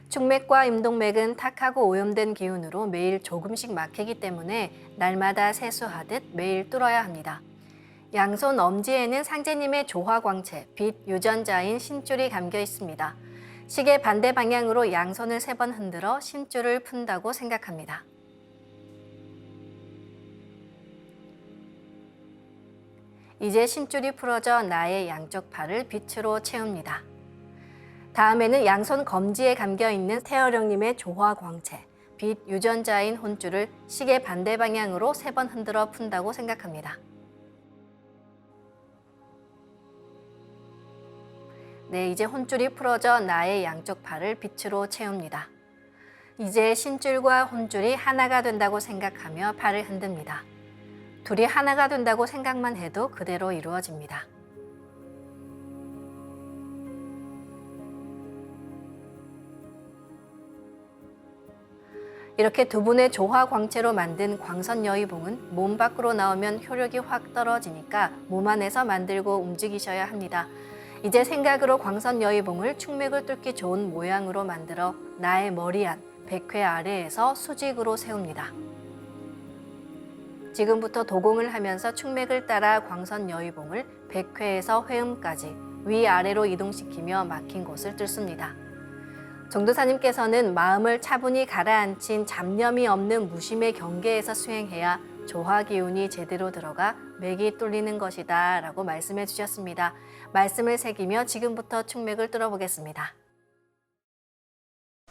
축맥과 임동맥은 탁하고 오염된 기운으로 매일 조금씩 막히기 때문에 날마다 세수하듯 매일 뚫어야 합니다. 양손 엄지에는 상제님의 조화광채, 빛 유전자인 신줄이 감겨 있습니다. 시계 반대 방향으로 양손을 3번 흔들어 신줄을 푼다고 생각합니다. 이제 신줄이 풀어져 나의 양쪽 팔을 빛으로 채웁니다. 다음에는 양손 검지에 감겨있는 태어령님의 조화광채, 빛 유전자인 혼줄을 시계 반대 방향으로 3번 흔들어 푼다고 생각합니다. 네, 이제 혼줄이 풀어져 나의 양쪽 팔을 빛으로 채웁니다. 이제 신줄과 혼줄이 하나가 된다고 생각하며 팔을 흔듭니다. 둘이 하나가 된다고 생각만 해도 그대로 이루어집니다. 이렇게 두 분의 조화 광채로 만든 광선여의봉은 몸 밖으로 나오면 효력이 확 떨어지니까 몸 안에서 만들고 움직이셔야 합니다. 이제 생각으로 광선여의봉을 축맥을 뚫기 좋은 모양으로 만들어 나의 머리 안, 백회 아래에서 수직으로 세웁니다. 지금부터 도공을 하면서 축맥을 따라 광선여의봉을 백회에서 회음까지 위아래로 이동시키며 막힌 곳을 뚫습니다. 정도사님께서는 마음을 차분히 가라앉힌 잡념이 없는 무심의 경계에서 수행해야 조화 기운이 제대로 들어가 맥이 뚫리는 것이다 라고 말씀해 주셨습니다. 말씀을 새기며 지금부터 축맥을 뚫어보겠습니다.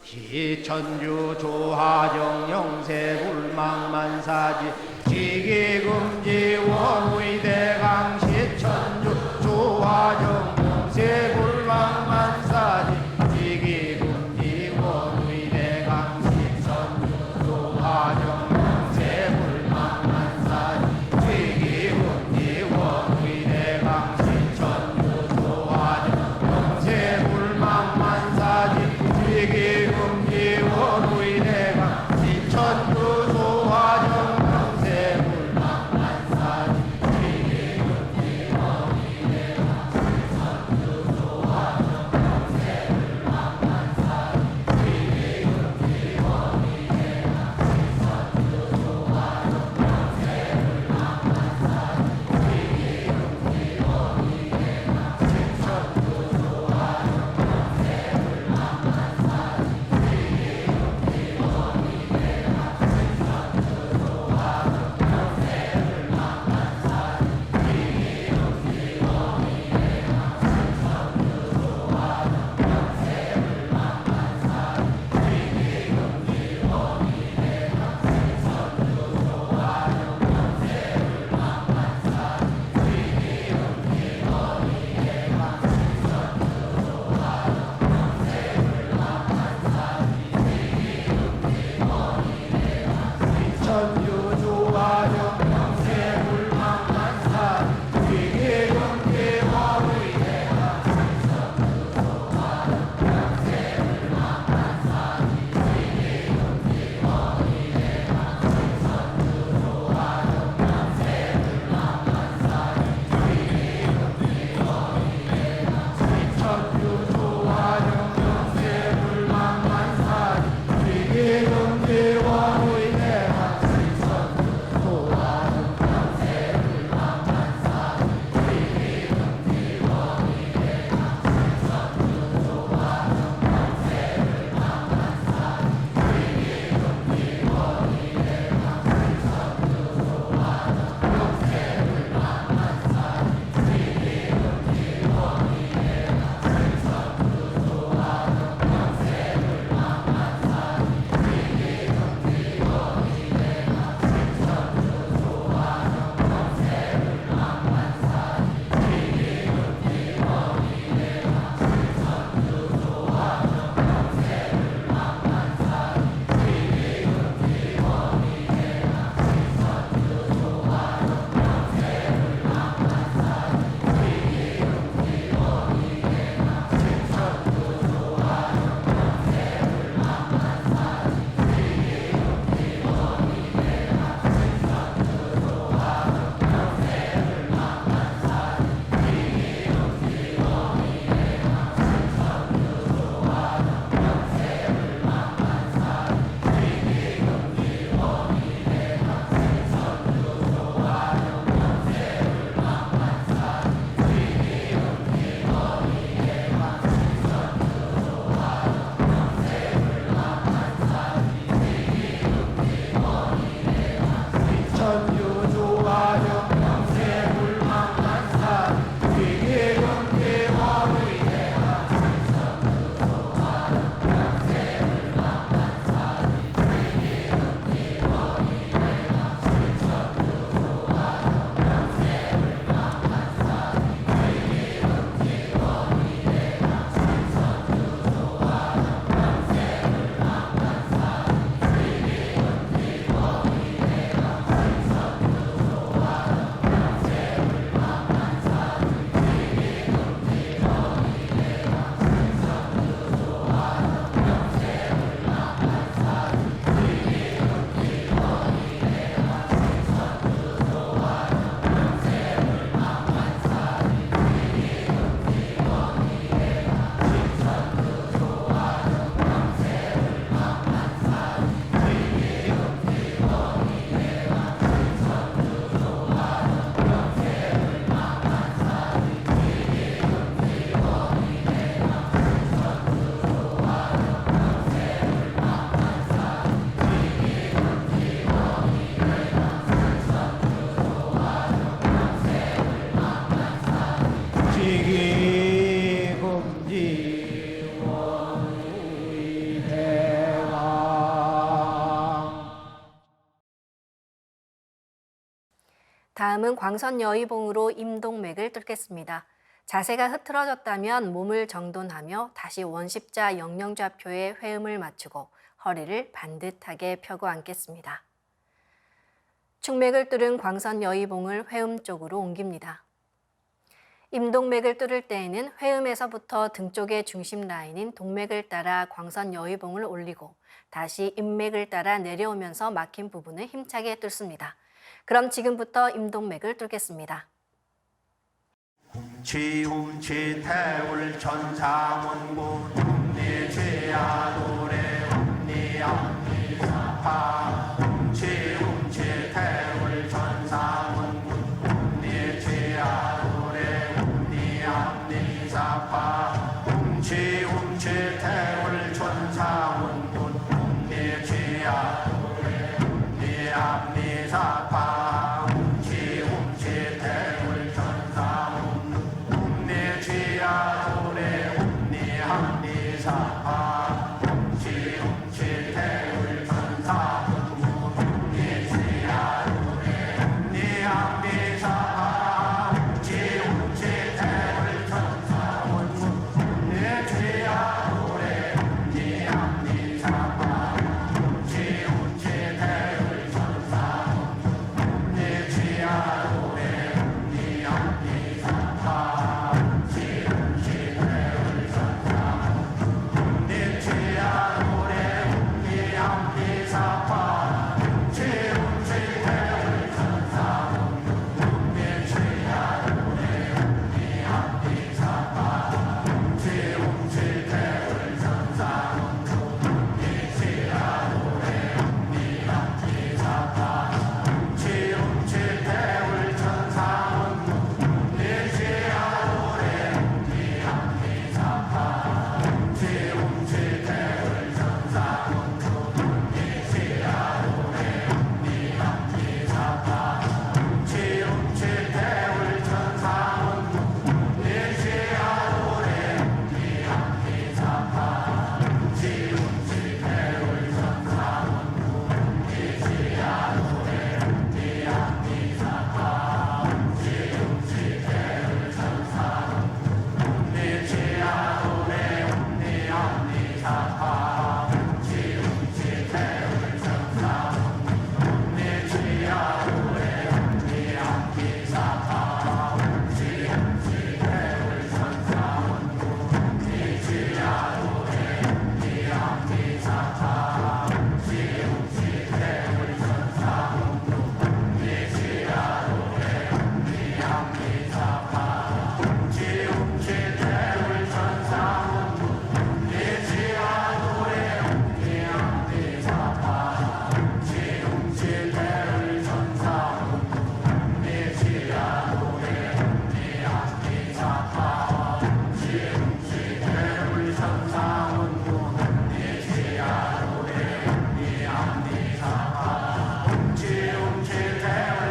시천주 조하정 영세불망만사지 지기금지 원의대강 시천주 조하정 영세불망만사지 지기금지 원의대강 시천주 조하정 영세불망만사지 지기금지 원의대강 시천주 조하정 영세불망만사지 지기금지 원의대강 시천주 조하정 영세불 다음은 광선 여의봉으로 임동맥을 뚫겠습니다. 자세가 흐트러졌다면 몸을 정돈하며 다시 원십자 영영좌표에 회음을 맞추고 허리를 반듯하게 펴고 앉겠습니다. 충맥을 뚫은 광선 여의봉을 회음 쪽으로 옮깁니다. 임동맥을 뚫을 때에는 회음에서부터 등 쪽의 중심 라인인 동맥을 따라 광선 여의봉을 올리고 다시 임맥을 따라 내려오면서 막힌 부분을 힘차게 뚫습니다. 그럼 지금부터 임동맥을 뚫겠습니다. 지움치 태울 천사문구 ум니지야도래 ум니암니사파 지움치 태울 천사문구 ум니지야도래 ум니암니사파 지움치 태울 천사문구 ум니지야도래 ум니암니사파 지움치 태울 천사문구 지야도래 ум니함니사파 지움치 태울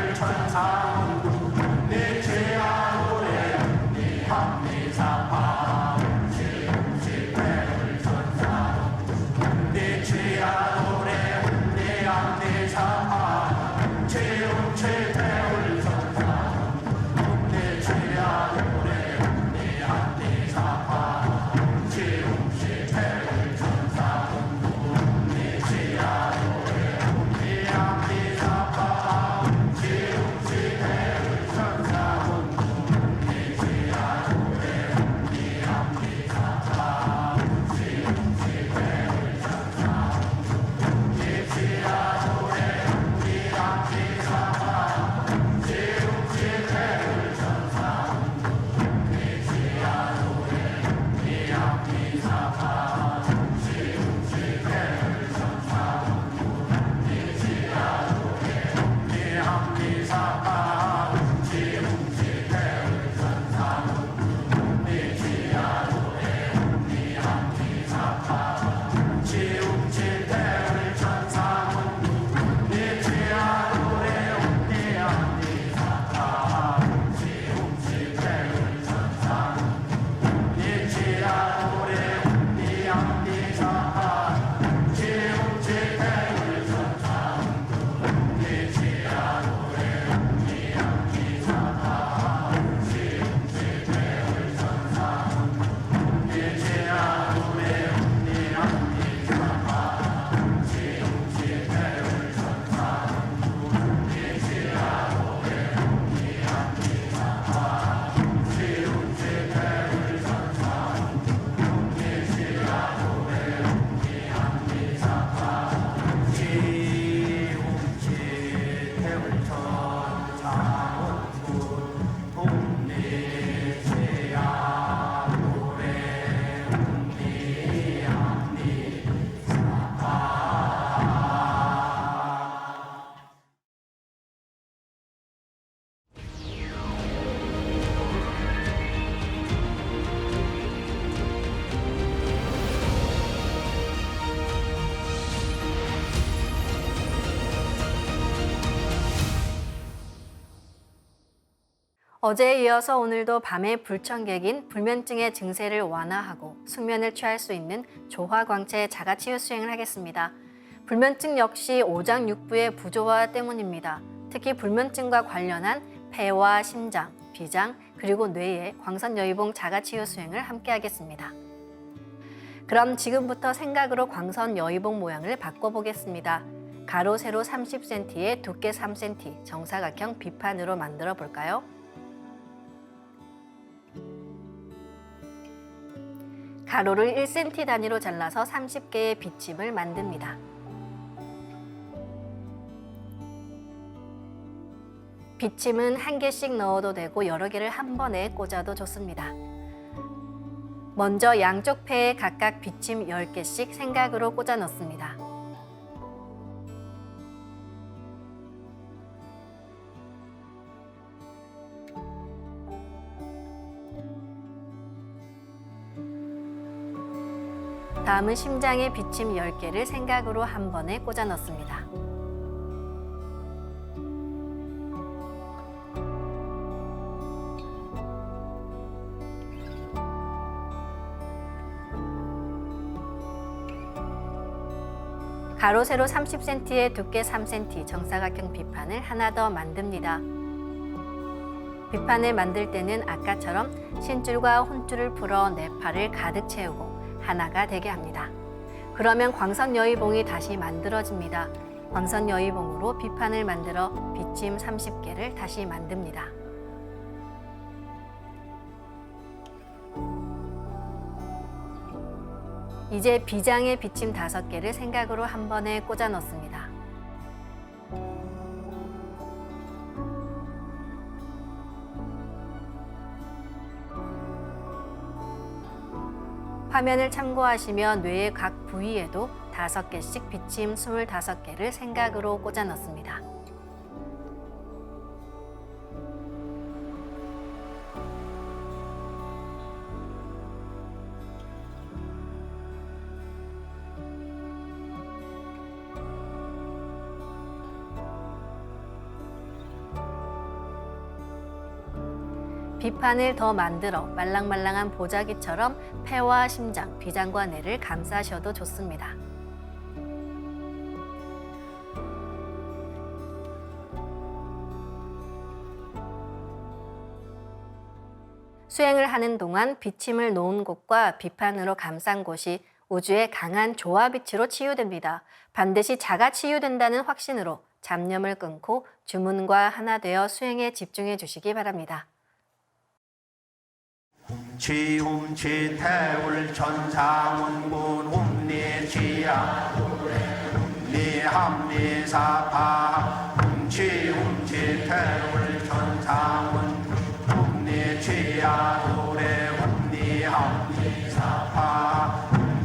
천사문구 ум니지야도래 ум니함니사파 지움치 태울 천사문구 ум니지야도래 ум니함니사파 지움치 태울 천사문구 ум니지야도래 지움치 어제에 이어서 오늘도 밤의 불청객인 불면증의 증세를 완화하고 숙면을 취할 수 있는 조화광채 자가치유 수행을 하겠습니다. 불면증 역시 오장육부의 부조화 때문입니다. 특히 불면증과 관련한 폐와 심장, 비장, 그리고 뇌의 광선여의봉 자가치유 수행을 함께 하겠습니다. 그럼 지금부터 생각으로 광선여의봉 모양을 바꿔보겠습니다. 가로, 세로 30cm에 두께 3cm, 정사각형 비판으로 만들어 볼까요? 가로를 1cm 단위로 잘라서 30개의 비침을 만듭니다. 비침은 한 개씩 넣어도 되고 여러 개를 한 번에 꽂아도 좋습니다. 먼저 양쪽 폐에 각각 비침 10개씩 생각으로 꽂아 넣습니다. 다음은 심장에 비침 10개를 생각으로 한 번에 꽂아 넣습니다. 가로, 세로 30cm에 두께 3cm, 정사각형 비판을 하나 더 만듭니다. 비판을 만들 때는 아까처럼 신줄과 혼줄을 풀어 네 팔을 가득 채우고 하나가 되게 합니다. 그러면 광선여의봉이 다시 만들어집니다. 광선여의봉으로 비판을 만들어 비침 30개를 다시 만듭니다. 이제 비장에 비침 5개를 생각으로 한 번에 꽂아 넣습니다. 화면을 참고하시면 뇌의 각 부위에도 5개씩 비침 25개를 생각으로 꽂아 넣습니다. 비판을 더 만들어 말랑말랑한 보자기처럼 폐와 심장, 비장과 뇌를 감싸셔도 좋습니다. 수행을 하는 동안 비침을 놓은 곳과 비판으로 감싼 곳이 우주의 강한 조화빛으로 치유됩니다. 반드시 자가 치유된다는 확신으로 잡념을 끊고 주문과 하나 되어 수행에 집중해 주시기 바랍니다. 지움치 태울 천상운군 움니지야 니함니사파 지움치 태울 천상운 움니지야 노래 움니함니사파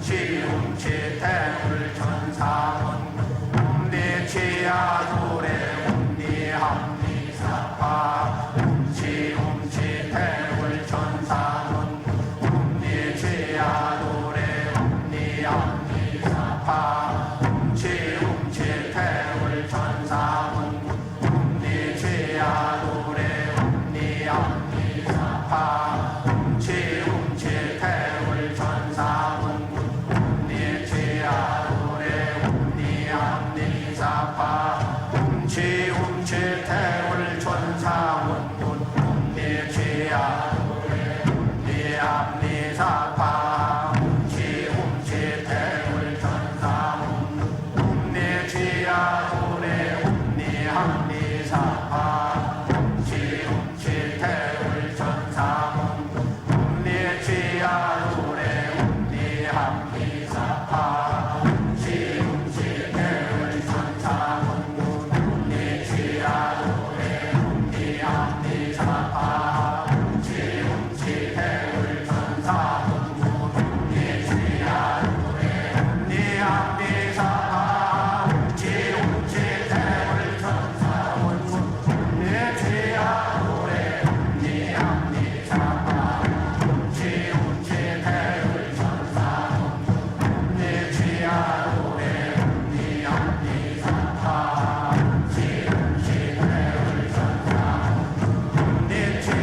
지움치 태울 천상운 움니지야 노래 움니함니사파 지움치 태울 천상운 지움치 태울 천상운 움니지야 노래 움니함니사파 지움치 태울 천상운 움니지야 노래 움니함니사파 지움치 태울 천상운 움니지야 노래 움니함니사파 지움치 태울 천상운 움니지야 노래 움니함니사파 지움치 태울 천상운 움니지야 노래 움니함니사파 지움치 태울 천상운 움니지야 노래 움니함니사파 지움치 태울 천상운 움니지야 노래 움니함니사파 지움치 태울 천상운 움니지야 노래 움니함니사파 지움치 태울 천상운 움니지야 노래 움니함니사파 지움치 태울 천상운 움니지야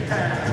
네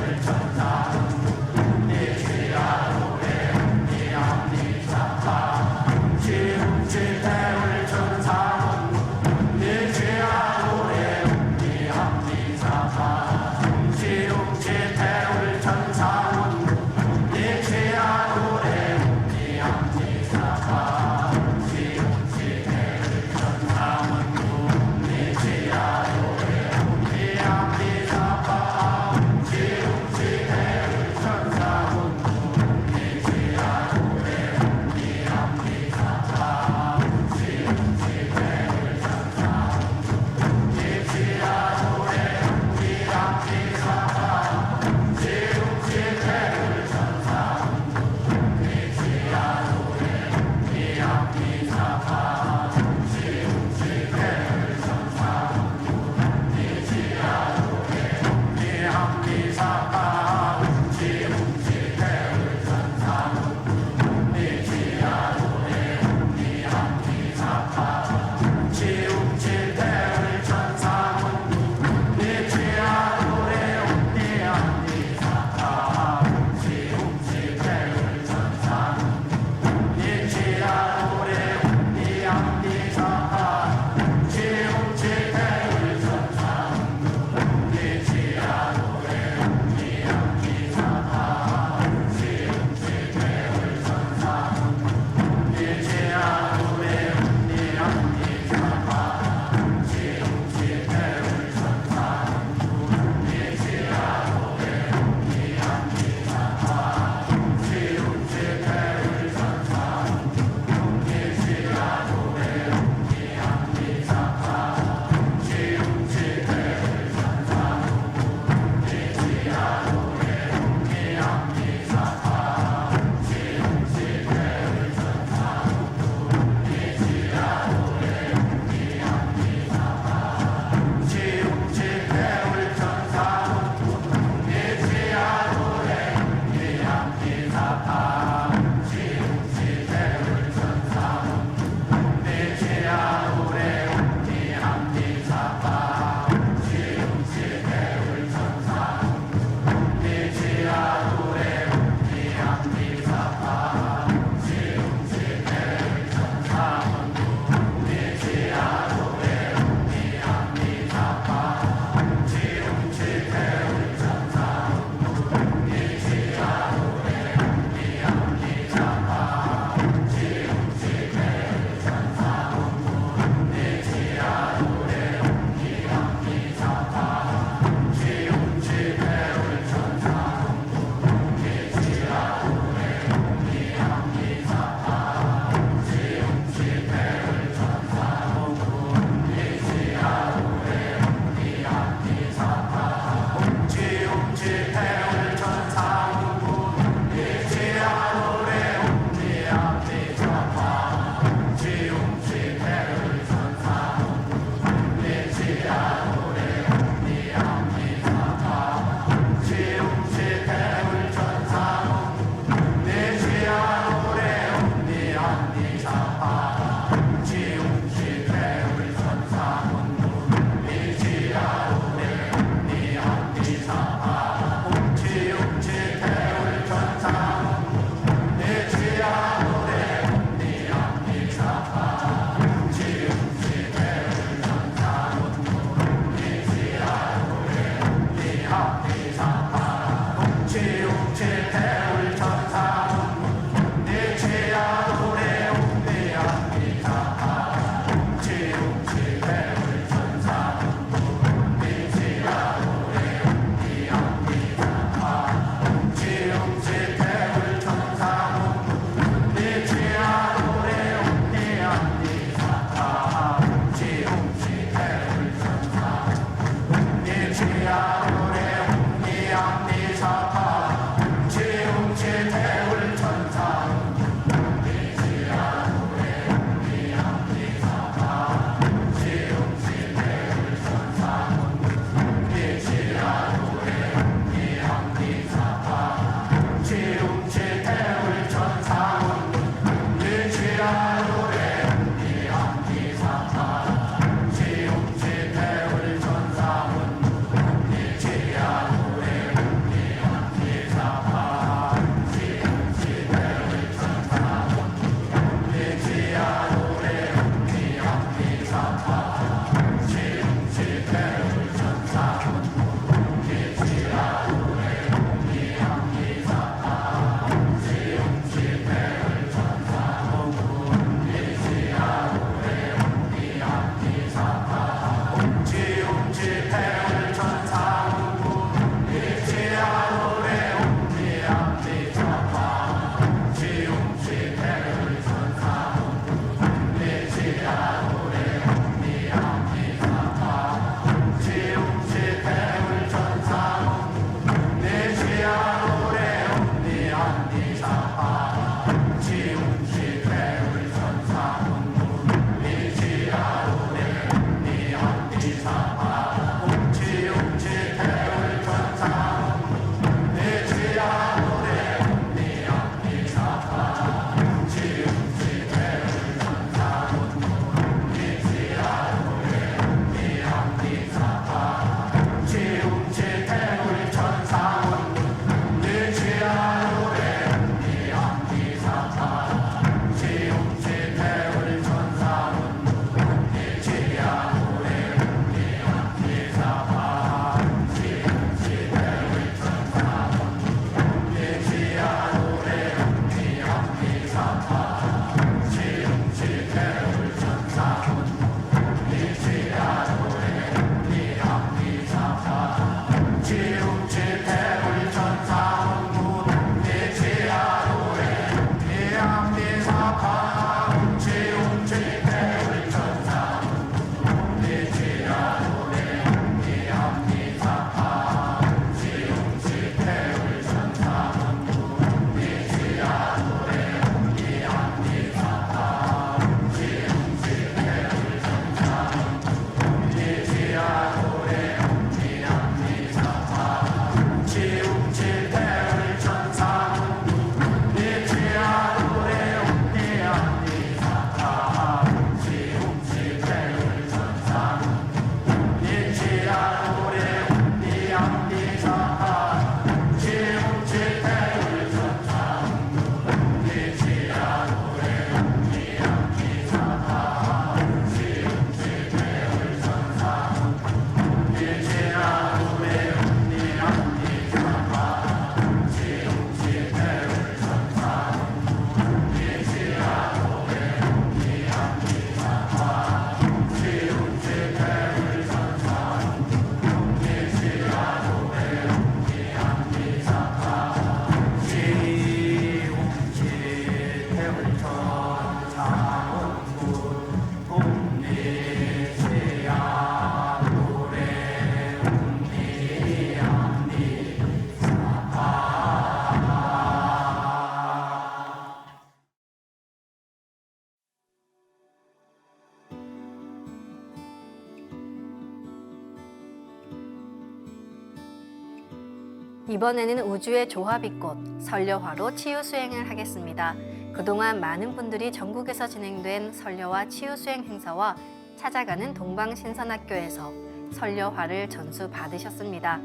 이번에는 우주의 조화빛꽃 설려화로 치유 수행을 하겠습니다. 그동안 많은 분들이 전국에서 진행된 설려화 치유 수행 행사와 찾아가는 동방신선학교에서 설려화를 전수 받으셨습니다.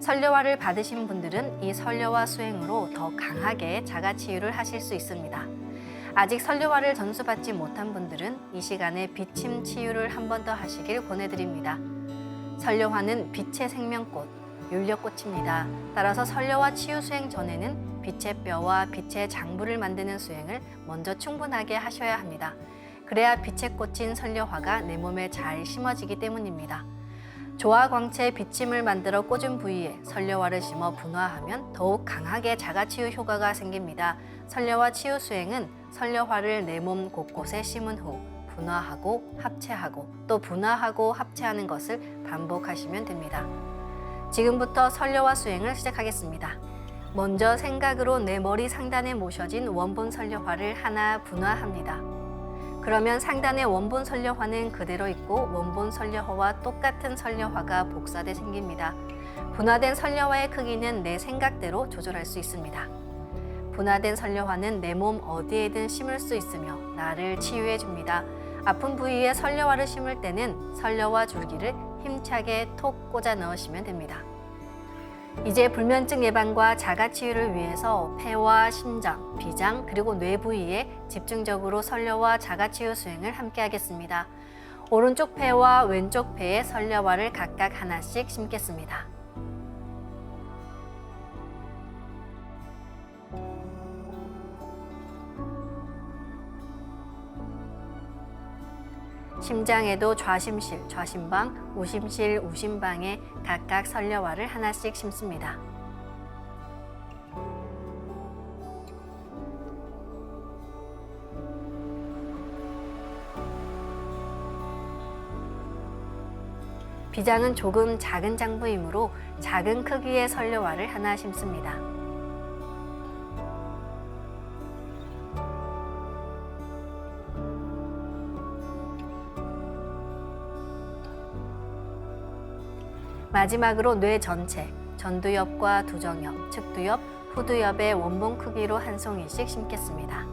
설려화를 받으신 분들은 이 설려화 수행으로 더 강하게 자가치유를 하실 수 있습니다. 아직 설려화를 전수받지 못한 분들은 이 시간에 비침 치유를 한 번 더 하시길 권해드립니다. 설려화는 빛의 생명꽃, 율려꽃입니다. 따라서 설려화 치유 수행 전에는 빛의 뼈와 빛의 장부를 만드는 수행을 먼저 충분하게 하셔야 합니다. 그래야 빛의 꽃인 설려화가 내 몸에 잘 심어지기 때문입니다. 조화광채 비침을 만들어 꽂은 부위에 설려화를 심어 분화하면 더욱 강하게 자가치유 효과가 생깁니다. 설려화 치유 수행은 설려화를 내 몸 곳곳에 심은 후 분화하고 합체하고 또 분화하고 합체하는 것을 반복하시면 됩니다. 지금부터 설려화 수행을 시작하겠습니다. 먼저 생각으로 내 머리 상단에 모셔진 원본 설려화를 하나 분화합니다. 그러면 상단의 원본 설려화는 그대로 있고 원본 설려화와 똑같은 설려화가 복사돼 생깁니다. 분화된 설려화의 크기는 내 생각대로 조절할 수 있습니다. 분화된 설려화는 내 몸 어디에든 심을 수 있으며 나를 치유해 줍니다. 아픈 부위에 설려화를 심을 때는 설려화 줄기를 힘차게 톡 꽂아 넣으시면 됩니다. 이제 불면증 예방과 자가치유를 위해서 폐와 심장, 비장, 그리고 뇌 부위에 집중적으로 설려화 자가치유 수행을 함께 하겠습니다. 오른쪽 폐와 왼쪽 폐에 설려화를 각각 하나씩 심겠습니다. 심장에도 좌심실, 좌심방, 우심실, 우심방에 각각 설려화를 하나씩 심습니다. 비장은 조금 작은 장부이므로 작은 크기의 설려화를 하나 심습니다. 마지막으로 뇌 전체, 전두엽과 두정엽, 측두엽, 후두엽의 원본 크기로 한 송이씩 심겠습니다.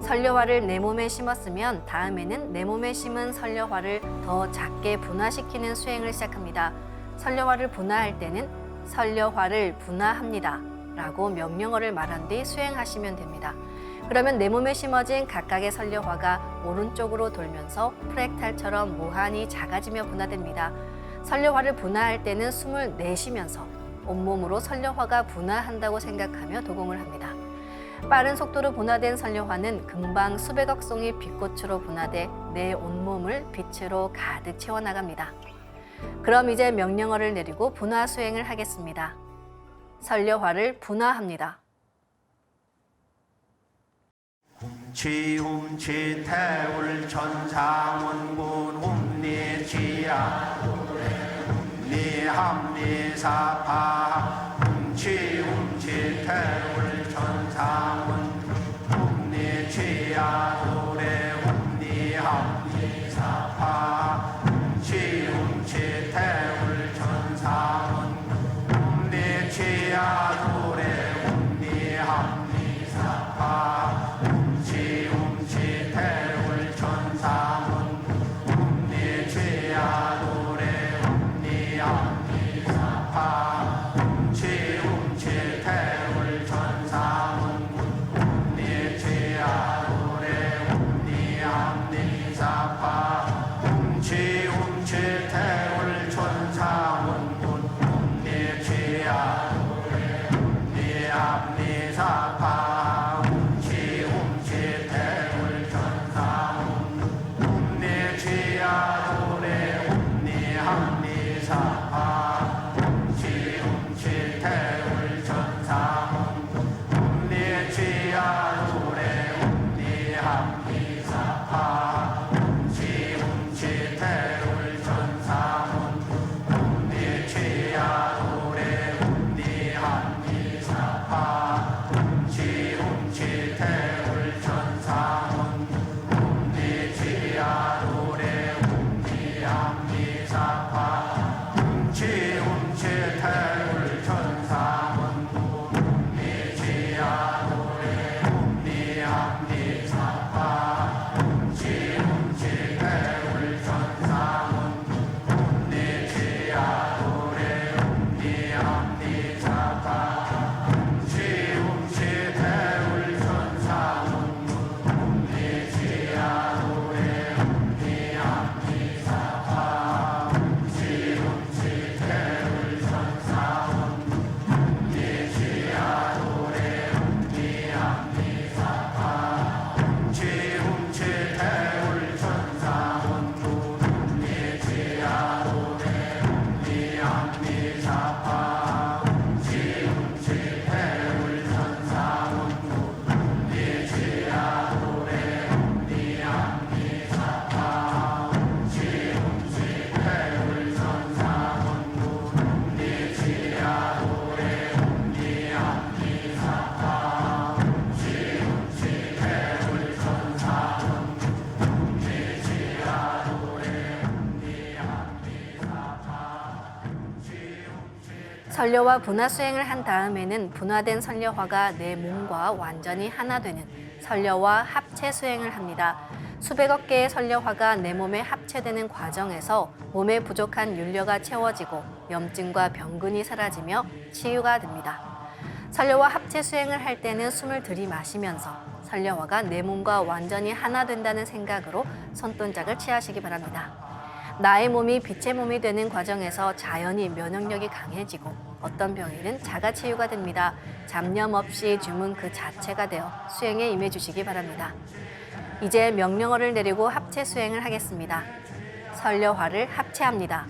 설려화를 내 몸에 심었으면 다음에는 내 몸에 심은 설려화를 더 작게 분화시키는 수행을 시작합니다. 설려화를 분화할 때는 설려화를 분화합니다 라고 명령어를 말한 뒤 수행하시면 됩니다. 그러면 내 몸에 심어진 각각의 설려화가 오른쪽으로 돌면서 프랙탈처럼 무한히 작아지며 분화됩니다. 설려화를 분화할 때는 숨을 내쉬면서 온몸으로 설려화가 분화한다고 생각하며 도공을 합니다. 빠른 속도로 분화된 설려화는 금방 수백억 송이 빛꽃으로 분화돼 내 온몸을 빛으로 가득 채워나갑니다. 그럼 이제 명령어를 내리고 분화 수행을 하겠습니다. 설려화를 분화합니다. 훔치 태울 천상원군 훔리지야 훔리합리사파 훔치 태울 천상원군 훔리지야 노래 훔리합리사파 훔치 태울 천상원군 훔리지야 노래 훔리합리사파 태울 천상원 훔리죄야 노래 훔리합리사파 훔치 태울 천상원 훔리죄야 노래 선려와 분화 수행을 한 다음에는 분화된 선려화가 내 몸과 완전히 하나 되는 선려와 합체 수행을 합니다. 수백억 개의 선려화가 내 몸에 합체되는 과정에서 몸에 부족한 윤려가 채워지고 염증과 병근이 사라지며 치유가 됩니다. 선려와 합체 수행을 할 때는 숨을 들이마시면서 선려화가 내 몸과 완전히 하나 된다는 생각으로 손동작을 취하시기 바랍니다. 나의 몸이 빛의 몸이 되는 과정에서 자연히 면역력이 강해지고 어떤 병에는 자가 치유가 됩니다. 잡념 없이 주문 그 자체가 되어 수행에 임해 주시기 바랍니다. 이제 명령어를 내리고 합체 수행을 하겠습니다. 선려화를 합체합니다.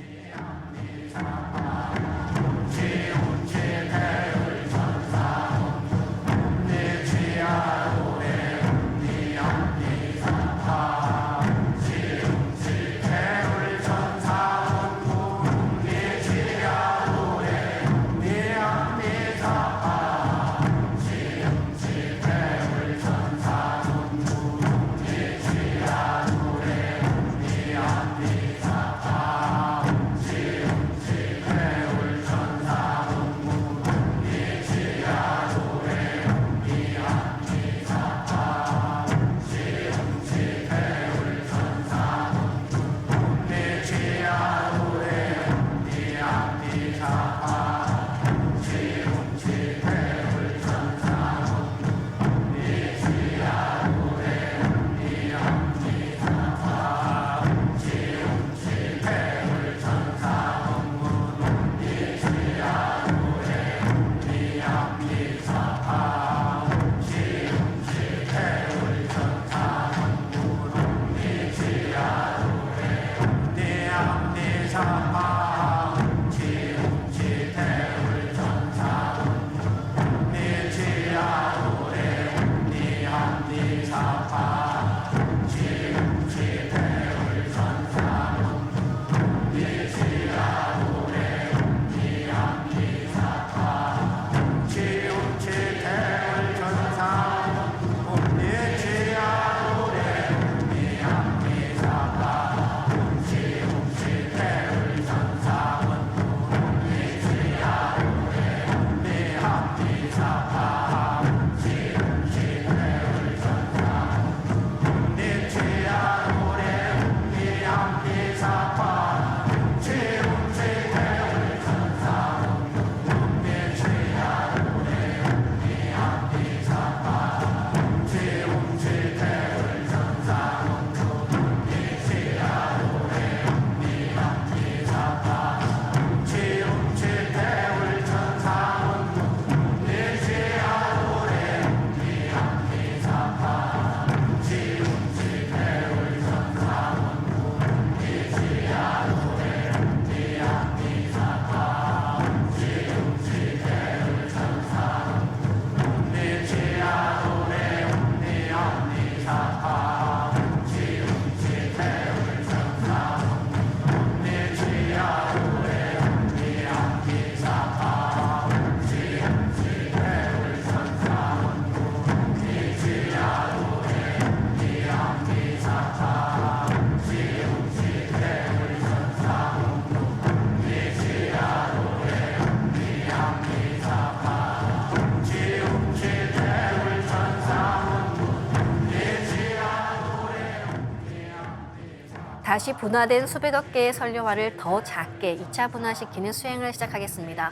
다시 분화된 수백억 개의 선려화를 더 작게 2차 분화시키는 수행을 시작하겠습니다.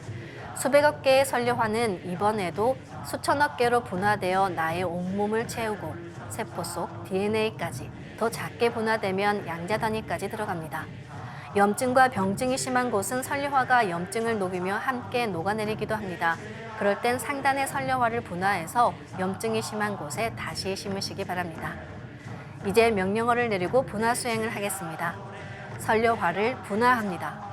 수백억 개의 선려화는 이번에도 수천억 개로 분화되어 나의 온몸을 채우고 세포 속 DNA까지 더 작게 분화되면 양자 단위까지 들어갑니다. 염증과 병증이 심한 곳은 선려화가 염증을 녹이며 함께 녹아내리기도 합니다. 그럴 땐 상단의 선려화를 분화해서 염증이 심한 곳에 다시 심으시기 바랍니다. 이제 명령어를 내리고 분화 수행을 하겠습니다. 선려화를 분화합니다.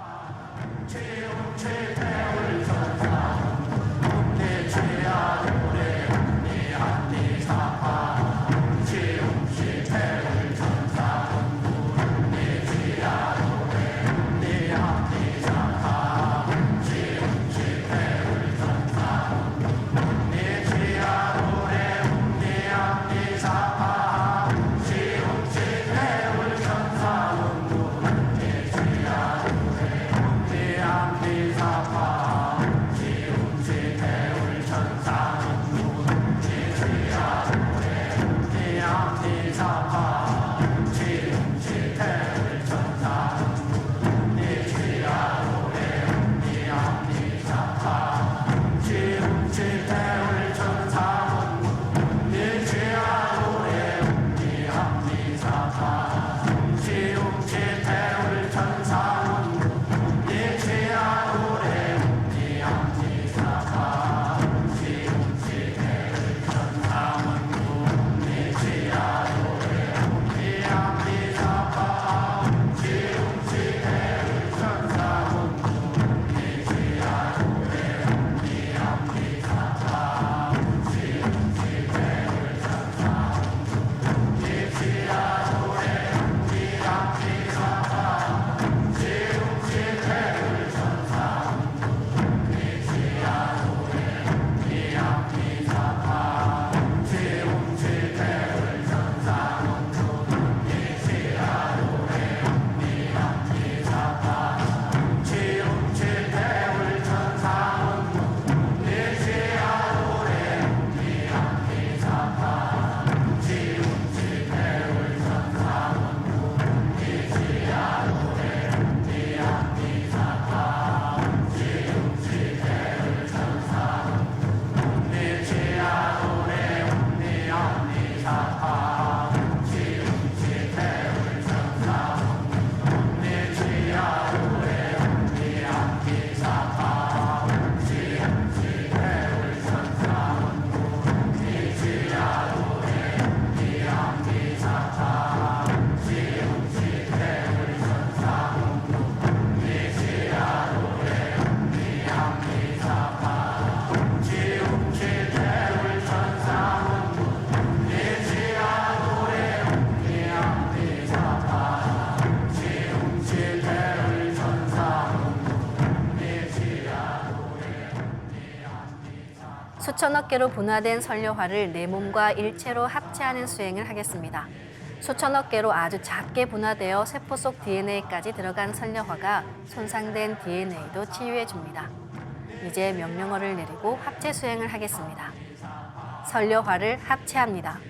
수천억 개로 분화된 선료화를 내 몸과 일체로 합체하는 수행을 하겠습니다. 수천억 개로 아주 작게 분화되어 세포 속 DNA까지 들어간 선료화가 손상된 DNA도 치유해 줍니다. 이제 명령어를 내리고 합체 수행을 하겠습니다. 선료화를 합체합니다.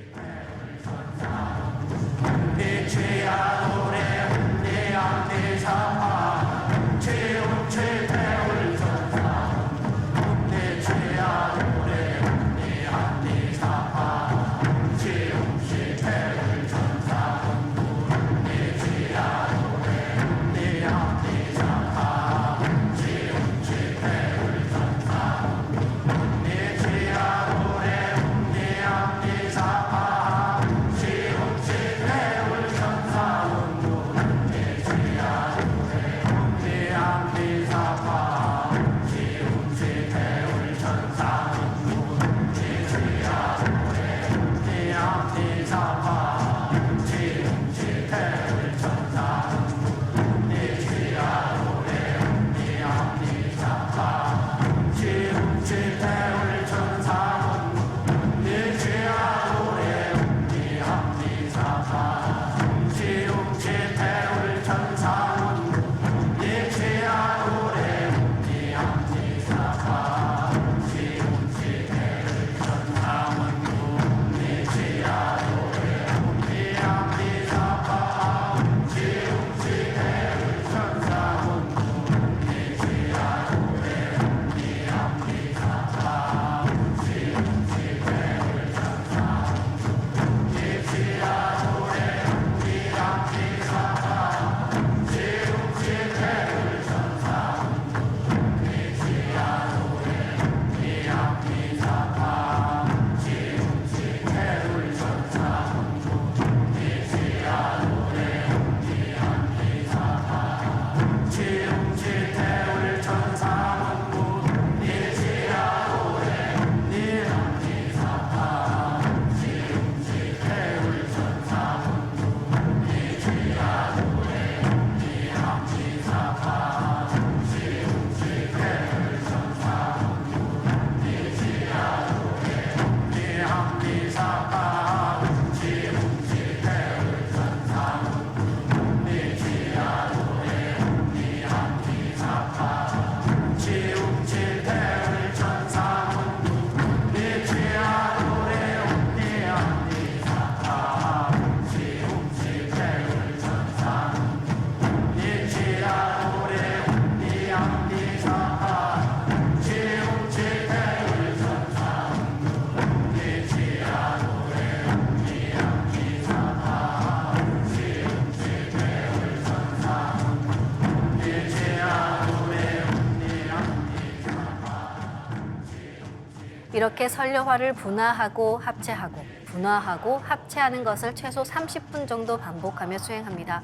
이렇게 선료화를 분화하고 합체하고 분화하고 합체하는 것을 최소 30분 정도 반복하며 수행합니다.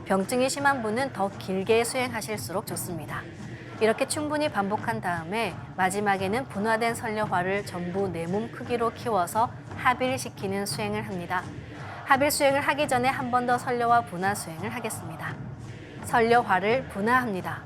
병증이 심한 분은 더 길게 수행하실수록 좋습니다. 이렇게 충분히 반복한 다음에 마지막에는 분화된 선료화를 전부 내 몸 크기로 키워서 합일시키는 수행을 합니다. 합일 수행을 하기 전에 한 번 더 선료화 분화 수행을 하겠습니다. 선료화를 분화합니다.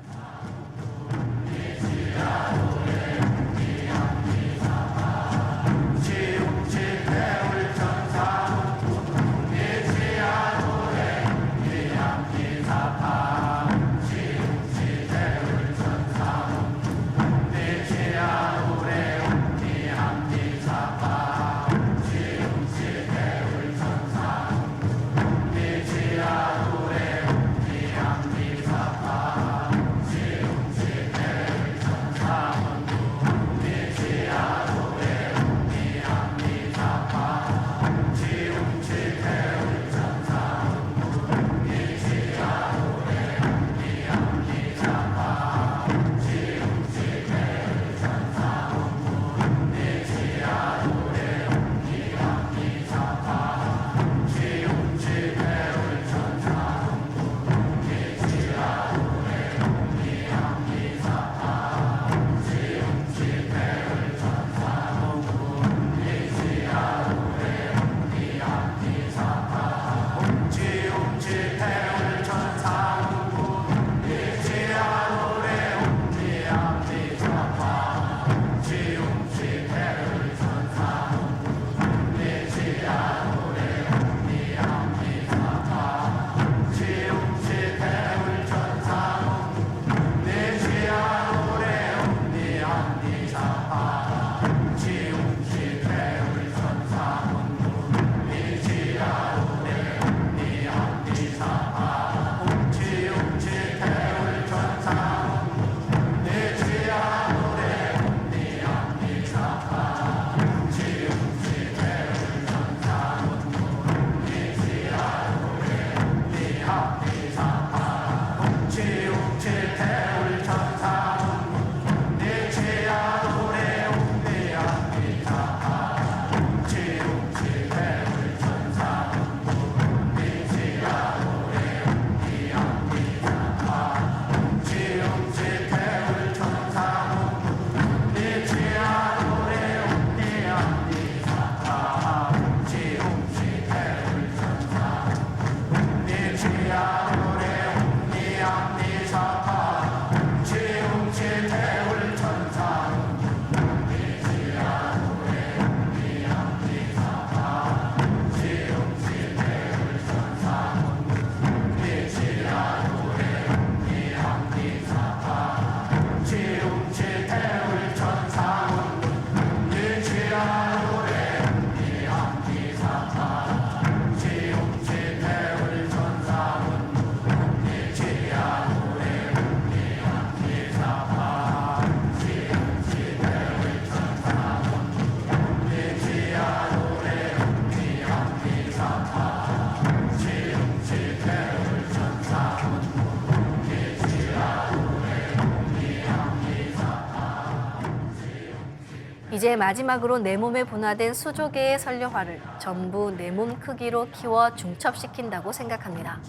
이제 마지막으로 내 몸에 분화된 수조 개의 설료화를 전부 내 몸 크기로 키워 중첩시킨다고 생각합니다.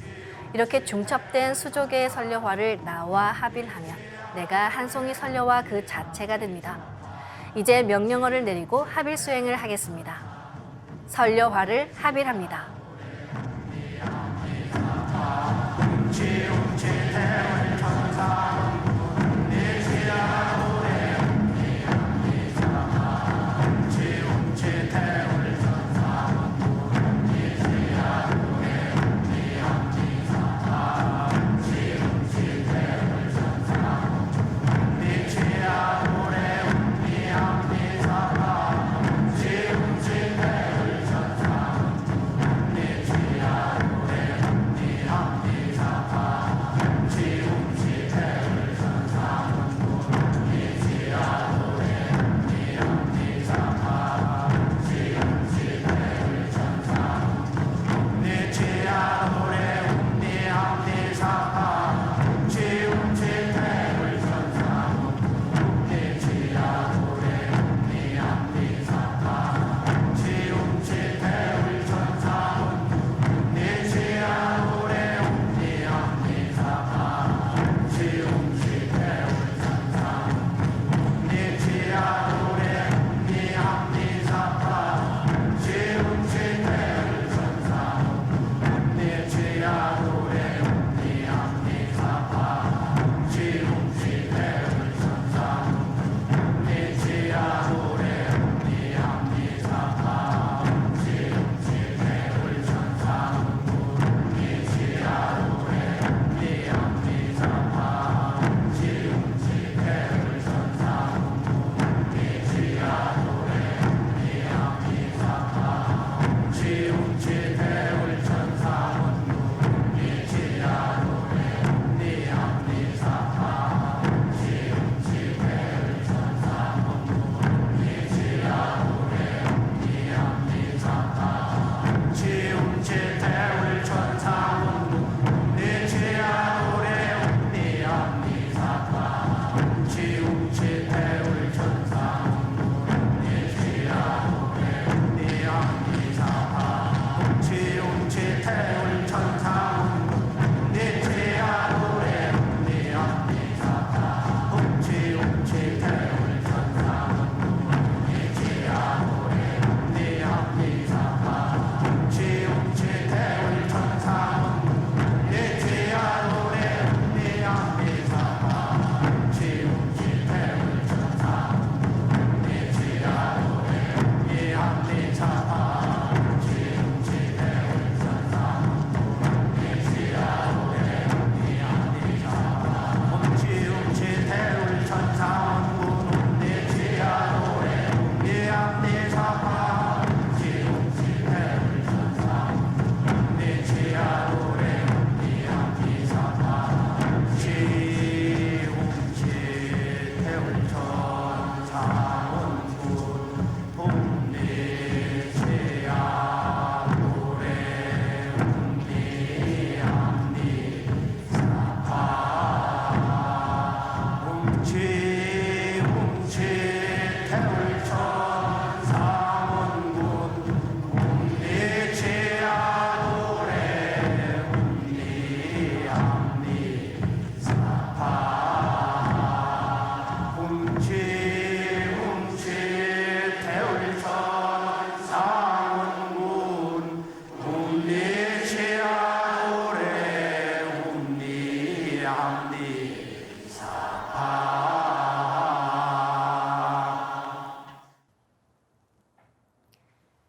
이렇게 중첩된 수조 개의 설료화를 나와 합일하면 내가 한 송이 설료화 그 자체가 됩니다. 이제 명령어를 내리고 합일 수행을 하겠습니다. 설료화를 합일합니다.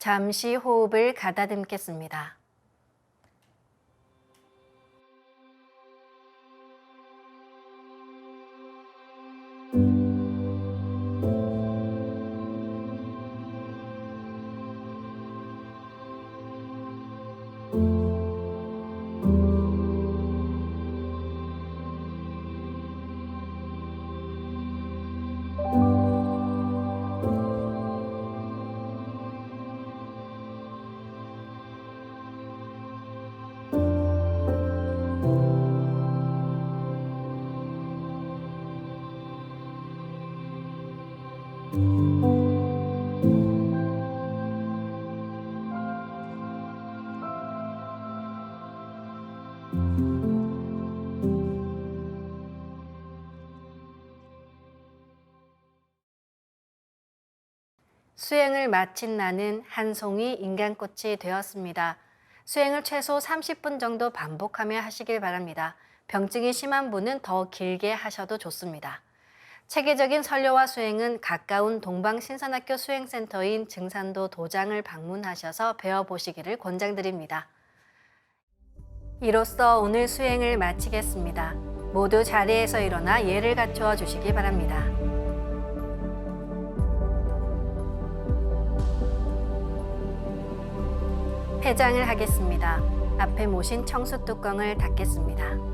잠시 호흡을 가다듬겠습니다. 수행을 마친 나는 한 송이 인간꽃이 되었습니다. 수행을 최소 30분 정도 반복하며 하시길 바랍니다. 병증이 심한 분은 더 길게 하셔도 좋습니다. 체계적인 설료와 수행은 가까운 동방신선학교 수행센터인 증산도 도장을 방문하셔서 배워보시기를 권장드립니다. 이로써 오늘 수행을 마치겠습니다. 모두 자리에서 일어나 예를 갖추어 주시기 바랍니다. 폐장을 하겠습니다. 앞에 모신 청수 뚜껑을 닫겠습니다.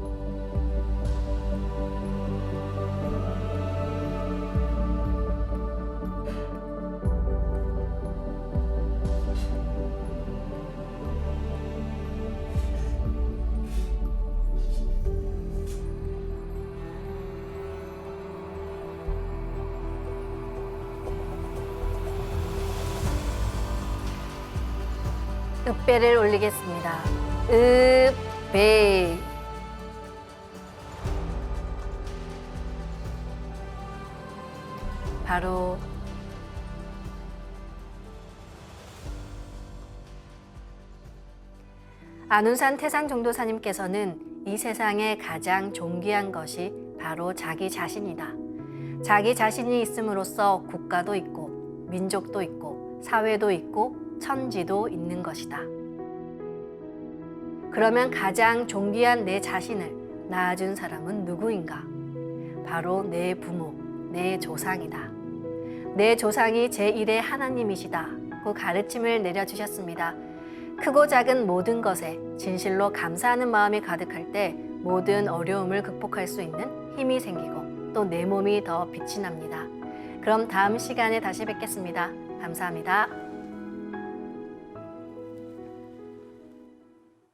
읍배를 올리겠습니다. 읍배. 바로 안운산 태산종도사님께서는 이 세상에 가장 존귀한 것이 바로 자기 자신이다. 자기 자신이 있음으로써 국가도 있고 민족도 있고 사회도 있고 천지도 있는 것이다. 그러면 가장 존귀한 내 자신을 낳아준 사람은 누구인가? 바로 내 부모, 내 조상이다. 내 조상이 제1의 하나님이시다. 그 가르침을 내려주셨습니다. 크고 작은 모든 것에 진실로 감사하는 마음이 가득할 때 모든 어려움을 극복할 수 있는 힘이 생기고 또 내 몸이 더 빛이 납니다. 그럼 다음 시간에 다시 뵙겠습니다. 감사합니다.